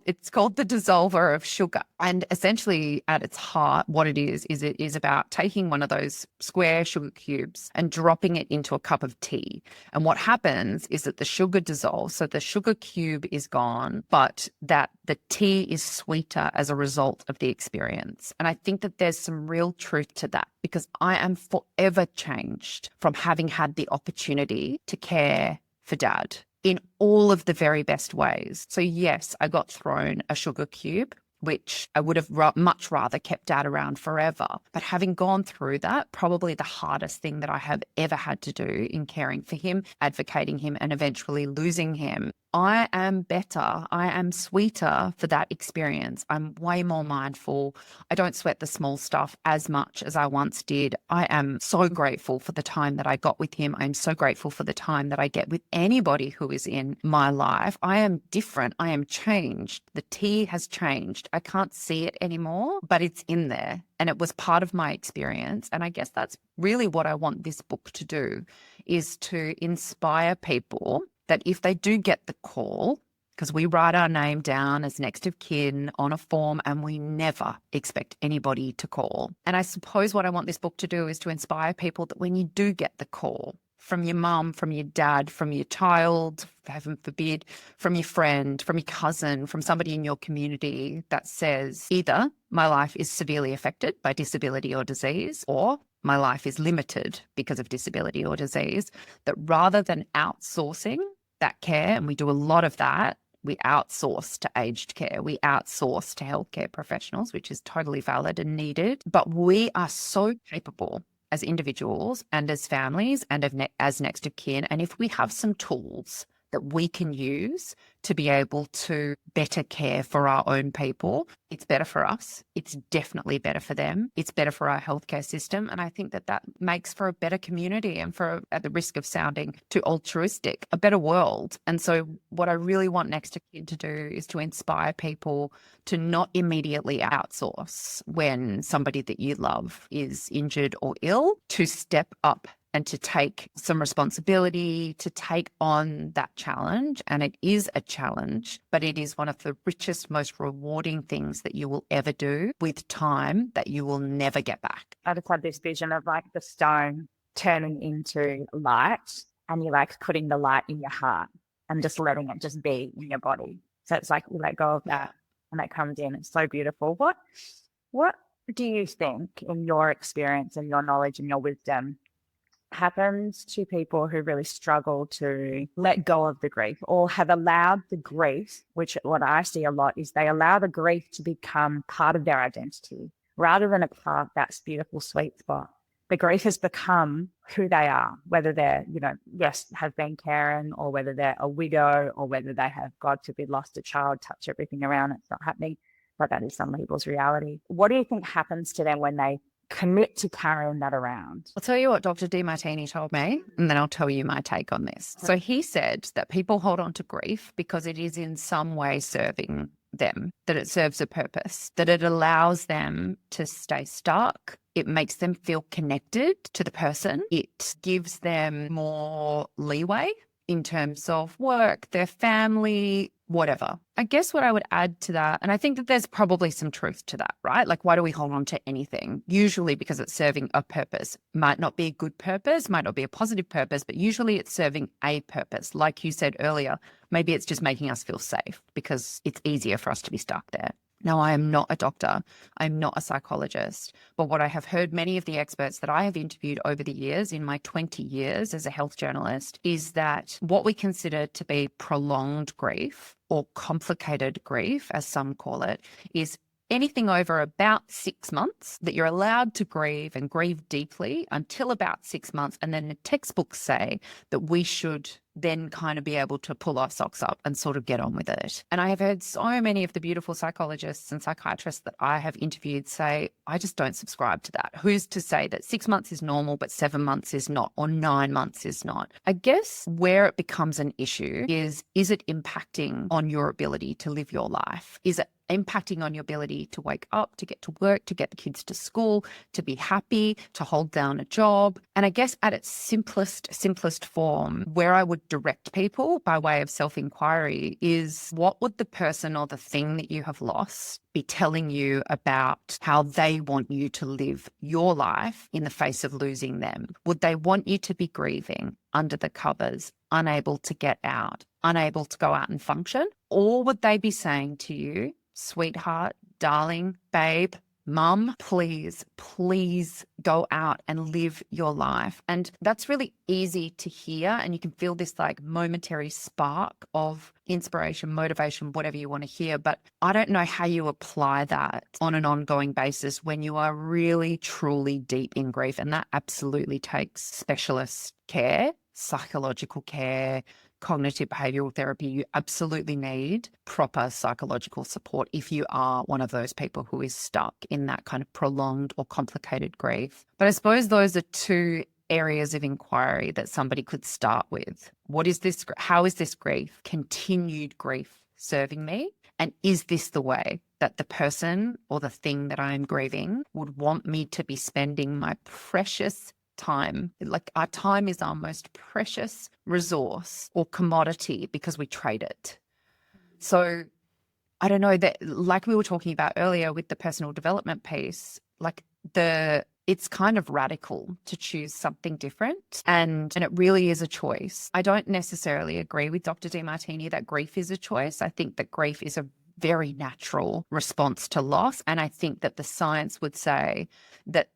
It's called the dissolver of sugar. And essentially at its heart, what it is about taking one of those square sugar cubes and dropping it into a cup of tea. And what happens is that the sugar dissolves. So the sugar cube is gone, but that the tea is sweeter as a result of the experience. And I think that there's some real truth to that, because I am forever changed from having had the opportunity to care for dad in all of the very best ways. So yes, I got thrown a sugar cube, which I would have much rather kept dad around forever. But having gone through that, probably the hardest thing that I have ever had to do in caring for him, advocating him, and eventually losing him, I am better. I am sweeter for that experience. I'm way more mindful. I don't sweat the small stuff as much as I once did. I am so grateful for the time that I got with him. I'm so grateful for the time that I get with anybody who is in my life. I am different. I am changed. The tea has changed. I can't see it anymore, but it's in there. And it was part of my experience. And I guess that's really what I want this book to do, is to inspire people that if they do get the call, because we write our name down as next of kin on a form and we never expect anybody to call. And I suppose what I want this book to do is to inspire people that when you do get the call from your mum, from your dad, from your child, heaven forbid, from your friend, from your cousin, from somebody in your community that says either my life is severely affected by disability or disease, or my life is limited because of disability or disease, that rather than outsourcing that care, and we do a lot of that, we outsource to aged care, we outsource to healthcare professionals, which is totally valid and needed. But we are so capable as individuals and as families and as next of kin. And if we have some tools that we can use to be able to better care for our own people, it's better for us. It's definitely better for them. It's better for our healthcare system. And I think that makes for a better community and for, at the risk of sounding too altruistic, a better world. And so what I really want Next of Kin to do is to inspire people to not immediately outsource when somebody that you love is injured or ill, to step up and to take some responsibility, to take on that challenge. And it is a challenge, but it is one of the richest, most rewarding things that you will ever do with time that you will never get back. I just had this vision of like the stone turning into light, and you're like putting the light in your heart and just letting it just be in your body. So it's like you let go of that and that comes in. It's so beautiful. What do you think, in your experience and your knowledge and your wisdom, happens to people who really struggle to let go of the grief or have allowed the grief, which what I see a lot is they allow the grief to become part of their identity rather than a part that's beautiful, sweet spot. The grief has become who they are, whether they're, yes, have been caring, or whether they're a widow, or whether they have, God forbid, lost a child, touch everything around. It's not happening, but that is some people's reality. What do you think happens to them when they commit to carrying that around? I'll tell you what Dr. Demartini told me, and then I'll tell you my take on this. So he said that people hold on to grief because it is in some way serving them, that it serves a purpose, that it allows them to stay stuck. It makes them feel connected to the person. It gives them more leeway in terms of work, their family, whatever. I guess what I would add to that, and I think that there's probably some truth to that, right? Like, why do we hold on to anything? Usually because it's serving a purpose. Might not be a good purpose, might not be a positive purpose, but usually it's serving a purpose. Like you said earlier, maybe it's just making us feel safe because it's easier for us to be stuck there. Now, I am not a doctor. I'm not a psychologist. But what I have heard many of the experts that I have interviewed over the years, in my 20 years as a health journalist, is that what we consider to be prolonged grief or complicated grief, as some call it, is anything over about 6 months that you're allowed to grieve and grieve deeply until about 6 months. And then the textbooks say that we should then kind of be able to pull our socks up and sort of get on with it. And I have heard so many of the beautiful psychologists and psychiatrists that I have interviewed say, I just don't subscribe to that. Who's to say that 6 months is normal, but 7 months is not, or 9 months is not? I guess where it becomes an issue is it impacting on your ability to live your life? Is it impacting on your ability to wake up, to get to work, to get the kids to school, to be happy, to hold down a job? And I guess at its simplest form, where I would direct people by way of self-inquiry is, what would the person or the thing that you have lost be telling you about how they want you to live your life in the face of losing them? Would they want you to be grieving under the covers, unable to get out, unable to go out and function? Or would they be saying to you, sweetheart, darling, babe, Mum, please go out and live your life? And that's really easy to hear. And you can feel this like momentary spark of inspiration, motivation, whatever you want to hear. But I don't know how you apply that on an ongoing basis when you are really, truly deep in grief. And that absolutely takes specialist care, psychological care, cognitive behavioral therapy. You absolutely need proper psychological support if you are one of those people who is stuck in that kind of prolonged or complicated grief. But I suppose those are two areas of inquiry that somebody could start with. What is this? How is this grief, continued grief, serving me? And is this the way that the person or the thing that I'm grieving would want me to be spending my precious time? Like, our time is our most precious resource or commodity because we trade it. So I don't know, that, like we were talking about earlier with the personal development piece, like it's kind of radical to choose something different, and it really is a choice. I don't necessarily agree with Dr. Demartini that grief is a choice. I think that grief is a very natural response to loss, and I think that the science would say that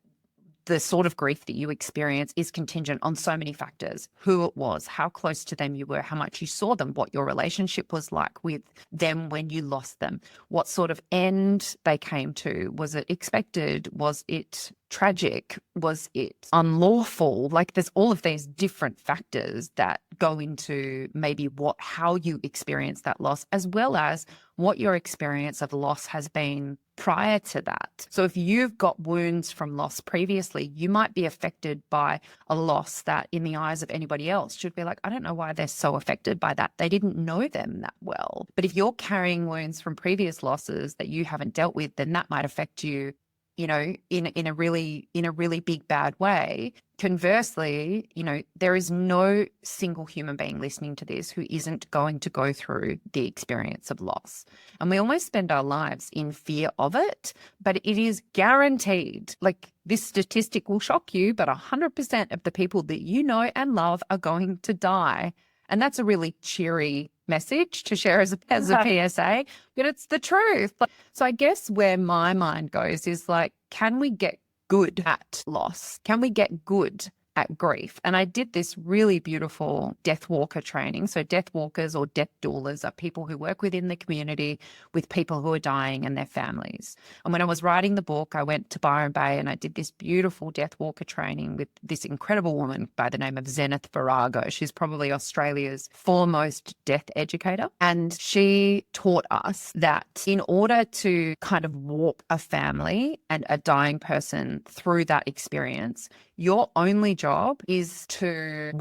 the sort of grief that you experience is contingent on so many factors: who it was, how close to them you were, how much you saw them, what your relationship was like with them when you lost them, what sort of end they came to. Was it expected? Was it tragic? Was it unlawful? Like, there's all of these different factors that go into maybe how you experience that loss, as well as what your experience of loss has been prior to that. So if you've got wounds from loss previously, you might be affected by a loss that in the eyes of anybody else should be like, I don't know why they're so affected by that. They didn't know them that well. But if you're carrying wounds from previous losses that you haven't dealt with, then that might affect you, in a really big bad way. Conversely, there is no single human being listening to this who isn't going to go through the experience of loss. And we almost spend our lives in fear of it, but it is guaranteed. Like, this statistic will shock you, but 100% of the people that you know and love are going to die. And that's a really cheery message to share as a PSA, but it's the truth. So I guess where my mind goes is like, can we get good at loss? Can we get good at grief. And I did this really beautiful death walker training. So death walkers or death doulas are people who work within the community with people who are dying and their families. And when I was writing the book, I went to Byron Bay and I did this beautiful death walker training with this incredible woman by the name of Zenith Virago. She's probably Australia's foremost death educator. And she taught us that in order to kind of warp a family and a dying person through that experience, your only job is to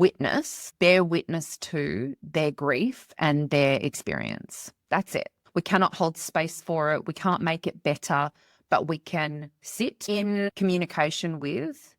bear witness to their grief and their experience. That's it. We cannot hold space for it. We can't make it better, but we can sit in communication with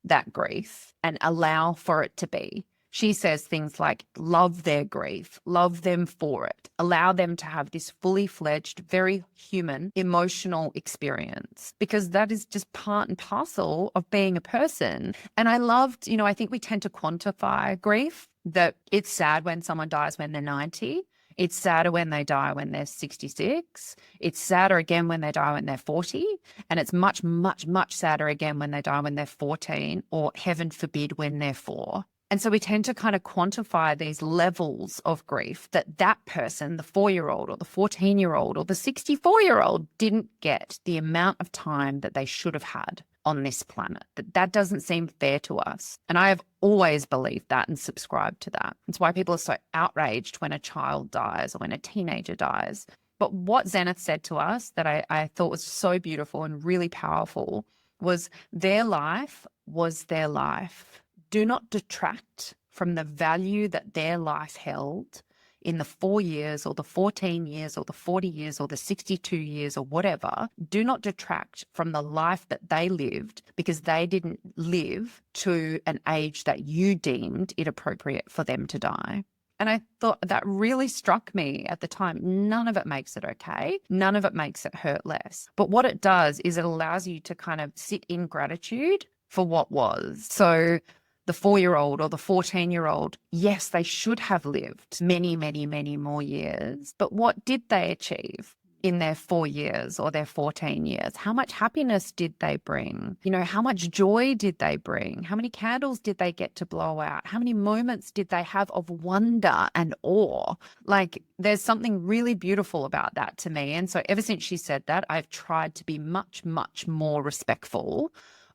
that grief and allow for it to be. She says things like, love their grief, love them for it, allow them to have this fully fledged, very human, emotional experience, because that is just part and parcel of being a person. And I loved, I think we tend to quantify grief, that it's sad when someone dies when they're 90. It's sadder when they die when they're 66. It's sadder again when they die when they're 40. And it's much, much, much sadder again when they die when they're 14, or heaven forbid, when they're 4. And so we tend to kind of quantify these levels of grief that person, the 4-year-old or the 14-year-old or the 64-year-old, didn't get the amount of time that they should have had on this planet. That doesn't seem fair to us. And I have always believed that and subscribed to that. It's why people are so outraged when a child dies or when a teenager dies. But what Zenith said to us that I thought was so beautiful and really powerful was their life was their life. Do not detract from the value that their life held in the 4 years or the 14 years or the 40 years or the 62 years or whatever. Do not detract from the life that they lived because they didn't live to an age that you deemed it appropriate for them to die. And I thought that really struck me at the time. None of it makes it okay. None of it makes it hurt less. But what it does is it allows you to kind of sit in gratitude for what was. So the 4-year-old or the 14-year-old, yes, they should have lived many, many, many more years. But what did they achieve in their 4 years or their 14 years? How much happiness did they bring? How much joy did they bring? How many candles did they get to blow out? How many moments did they have of wonder and awe? Like, there's something really beautiful about that to me. And so ever since she said that, I've tried to be much, much more respectful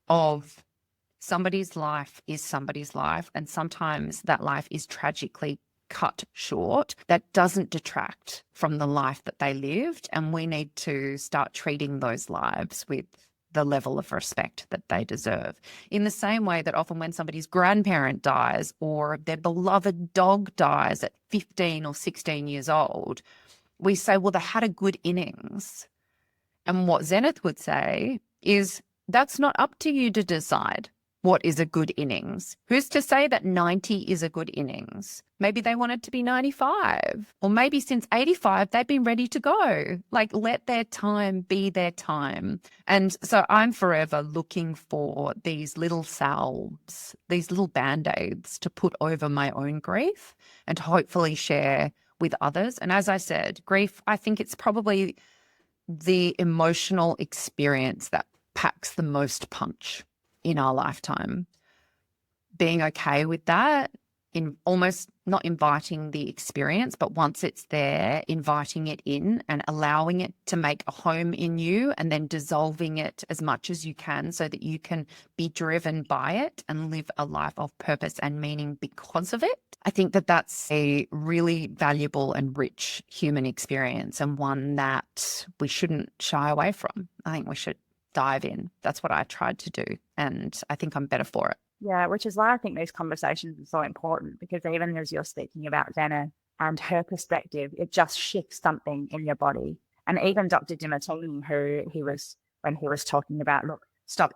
of somebody's life is somebody's life, and sometimes that life is tragically cut short. That doesn't detract from the life that they lived, and we need to start treating those lives with the level of respect that they deserve. In the same way that often when somebody's grandparent dies or their beloved dog dies at 15 or 16 years old, we say, well, they had a good innings. And what Zenith would say is, that's not up to you to decide what is a good innings. Who's to say that 90 is a good innings? Maybe they want it to be 95, or maybe since 85, they've been ready to go. Like, let their time be their time. And so I'm forever looking for these little salves, these little band-aids to put over my own grief and to hopefully share with others. And as I said, grief, I think it's probably the emotional experience that packs the most punch in our lifetime. Being okay with that, in almost not inviting the experience, but once it's there, inviting it in and allowing it to make a home in you, and then dissolving it as much as you can so that you can be driven by it and live a life of purpose and meaning because of it. I think that that's a really valuable and rich human experience, and one that we shouldn't shy away from. I think we should dive in. That's what I tried to do, and I think I'm better for it. Yeah, which is why I think these conversations are so important, because even as you're speaking about Jenna and her perspective, it just shifts something in your body. And even Dr. Dimartini, when he was talking about, look,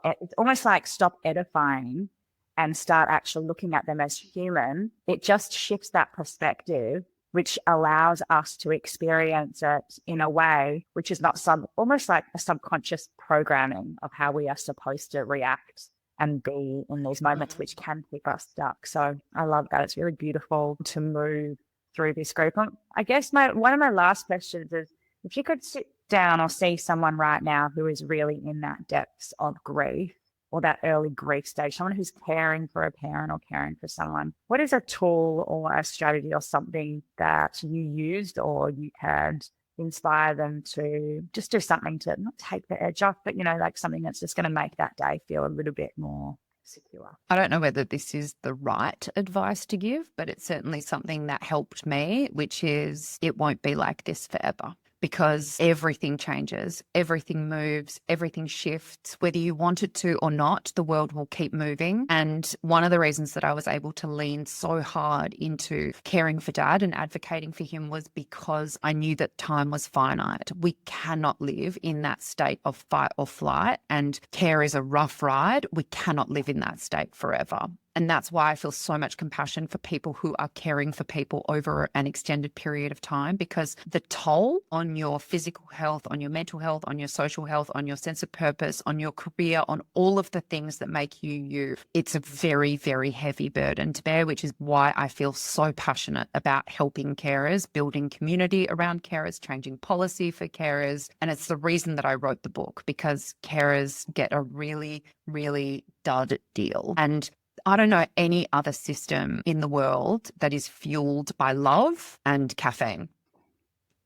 it's almost like stop edifying and start actually looking at them as human. It just shifts that perspective, which allows us to experience it in a way which is not almost like a subconscious programming of how we are supposed to react and be in these moments, which can keep us stuck. So I love that. It's really beautiful to move through this group. I guess one of my last questions is, if you could sit down or see someone right now who is really in that depths of grief, or that early grief stage, someone who's caring for a parent or caring for someone, what is a tool or a strategy or something that you used or you had inspire them to just do something to not take the edge off, but, like something that's just going to make that day feel a little bit more secure? I don't know whether this is the right advice to give, but it's certainly something that helped me, which is it won't be like this forever. Because everything changes, everything moves, everything shifts. Whether you want it to or not, the world will keep moving. And one of the reasons that I was able to lean so hard into caring for Dad and advocating for him was because I knew that time was finite. We cannot live in that state of fight or flight, and care is a rough ride. We cannot live in that state forever. And that's why I feel so much compassion for people who are caring for people over an extended period of time, because the toll on your physical health, on your mental health, on your social health, on your sense of purpose, on your career, on all of the things that make you you, it's a very, very heavy burden to bear, which is why I feel so passionate about helping carers, building community around carers, changing policy for carers. And it's the reason that I wrote the book, because carers get a really, really dud deal. And I don't know any other system in the world that is fueled by love and caffeine.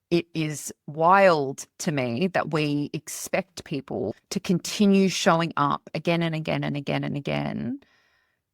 It is wild to me that we expect people to continue showing up again and again and again and again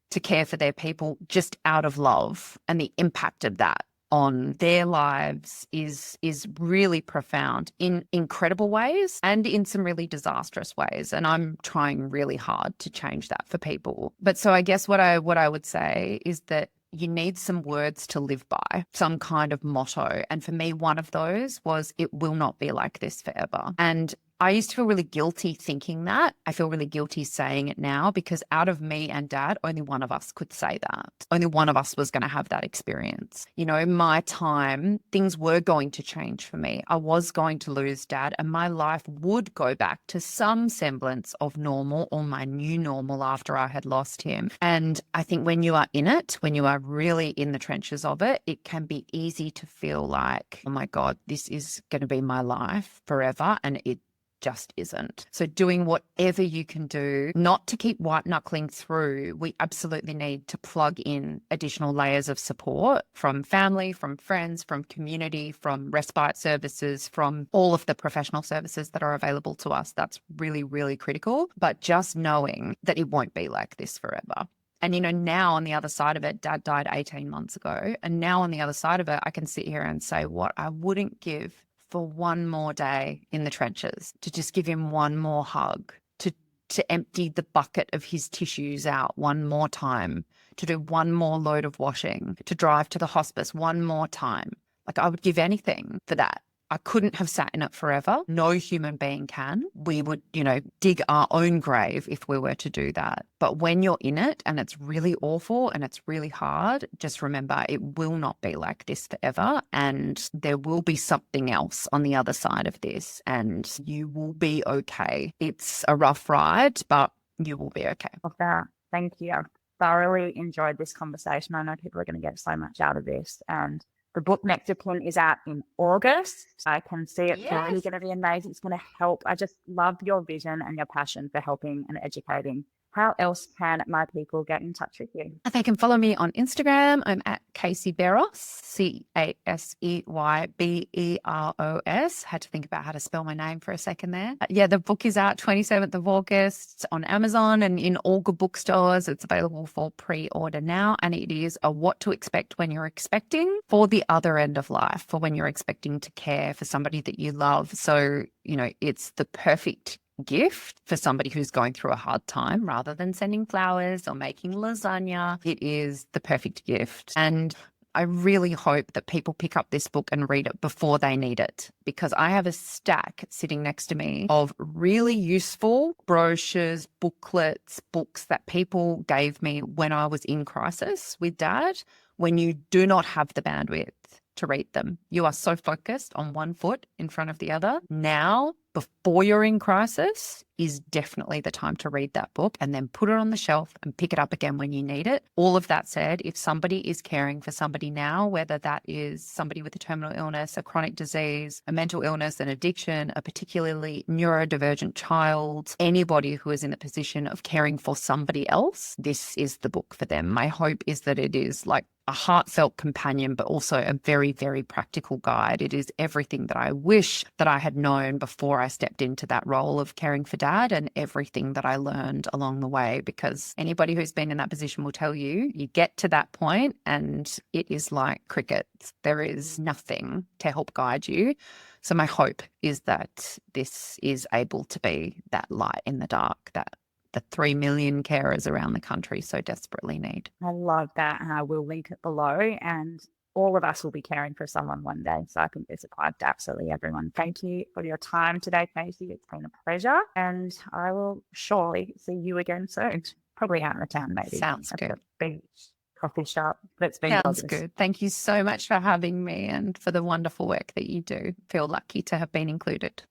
to care for their people just out of love, and the impact of that on their lives is really profound in incredible ways and in some really disastrous ways. And I'm trying really hard to change that for people. But so I guess what I would say is that you need some words to live by, some kind of motto. And for me, one of those was, it will not be like this forever. And I used to feel really guilty thinking that. I feel really guilty saying it now, because out of me and Dad, only one of us could say that. Only one of us was going to have that experience. My time, things were going to change for me. I was going to lose Dad, and my life would go back to some semblance of normal, or my new normal, after I had lost him. And I think when you are in it, when you are really in the trenches of it, it can be easy to feel like, oh my God, this is going to be my life forever. And it just isn't. So doing whatever you can do not to keep white knuckling through. We absolutely need to plug in additional layers of support from family, from friends, from community, from respite services, from all of the professional services that are available to us. That's really, really critical. But just knowing that it won't be like this forever. And, now on the other side of it, Dad died 18 months ago. And now on the other side of it, I can sit here and say what I wouldn't give for one more day in the trenches, to just give him one more hug, to empty the bucket of his tissues out one more time, to do one more load of washing, to drive to the hospice one more time. Like, I would give anything for that. I couldn't have sat in it forever. No human being can. We would, dig our own grave if we were to do that. But when you're in it and it's really awful and it's really hard, just remember, it will not be like this forever. And there will be something else on the other side of this, and you will be okay. It's a rough ride, but you will be okay. Of that. Thank you. I've thoroughly enjoyed this conversation. I know people are going to get so much out of this. And the book Nectar Pin is out in August. I can see it's really going to be amazing. It's going to help. I just love your vision and your passion for helping and educating. How else can my people get in touch with you? They can follow me on Instagram. I'm at Casey Beros, CASEYBEROS. Had to think about how to spell my name for a second there. The book is out 27th of August on Amazon and in all good bookstores. It's available for pre-order now. And it is a what to expect when you're expecting for the other end of life, for when you're expecting to care for somebody that you love. So, it's the perfect gift for somebody who's going through a hard time. Rather than sending flowers or making lasagna, it is the perfect gift. And I really hope that people pick up this book and read it before they need it, because I have a stack sitting next to me of really useful brochures, booklets, books that people gave me when I was in crisis with Dad, when you do not have the bandwidth to read them. You are so focused on one foot in front of the other. Now before you're in crisis is definitely the time to read that book, and then put it on the shelf and pick it up again when you need it. All of that said, if somebody is caring for somebody now, whether that is somebody with a terminal illness, a chronic disease, a mental illness, an addiction, a particularly neurodivergent child, anybody who is in the position of caring for somebody else, this is the book for them. My hope is that it is like a heartfelt companion, but also a very, very practical guide. It is everything that I wish that I had known before I stepped into that role of caring for Dad, and everything that I learned along the way, because anybody who's been in that position will tell you, you get to that point and it is like crickets. There is nothing to help guide you. So my hope is that this is able to be that light in the dark that the 3 million carers around the country so desperately need. I love that. And I will link it below. And all of us will be caring for someone one day. So I think this applies to absolutely everyone. Thank you for your time today, Casey. It's been a pleasure. And I will surely see you again soon. Probably out in the town, maybe. Sounds good. Big coffee shop. That's been Sounds good. Thank you so much for having me and for the wonderful work that you do. Feel lucky to have been included.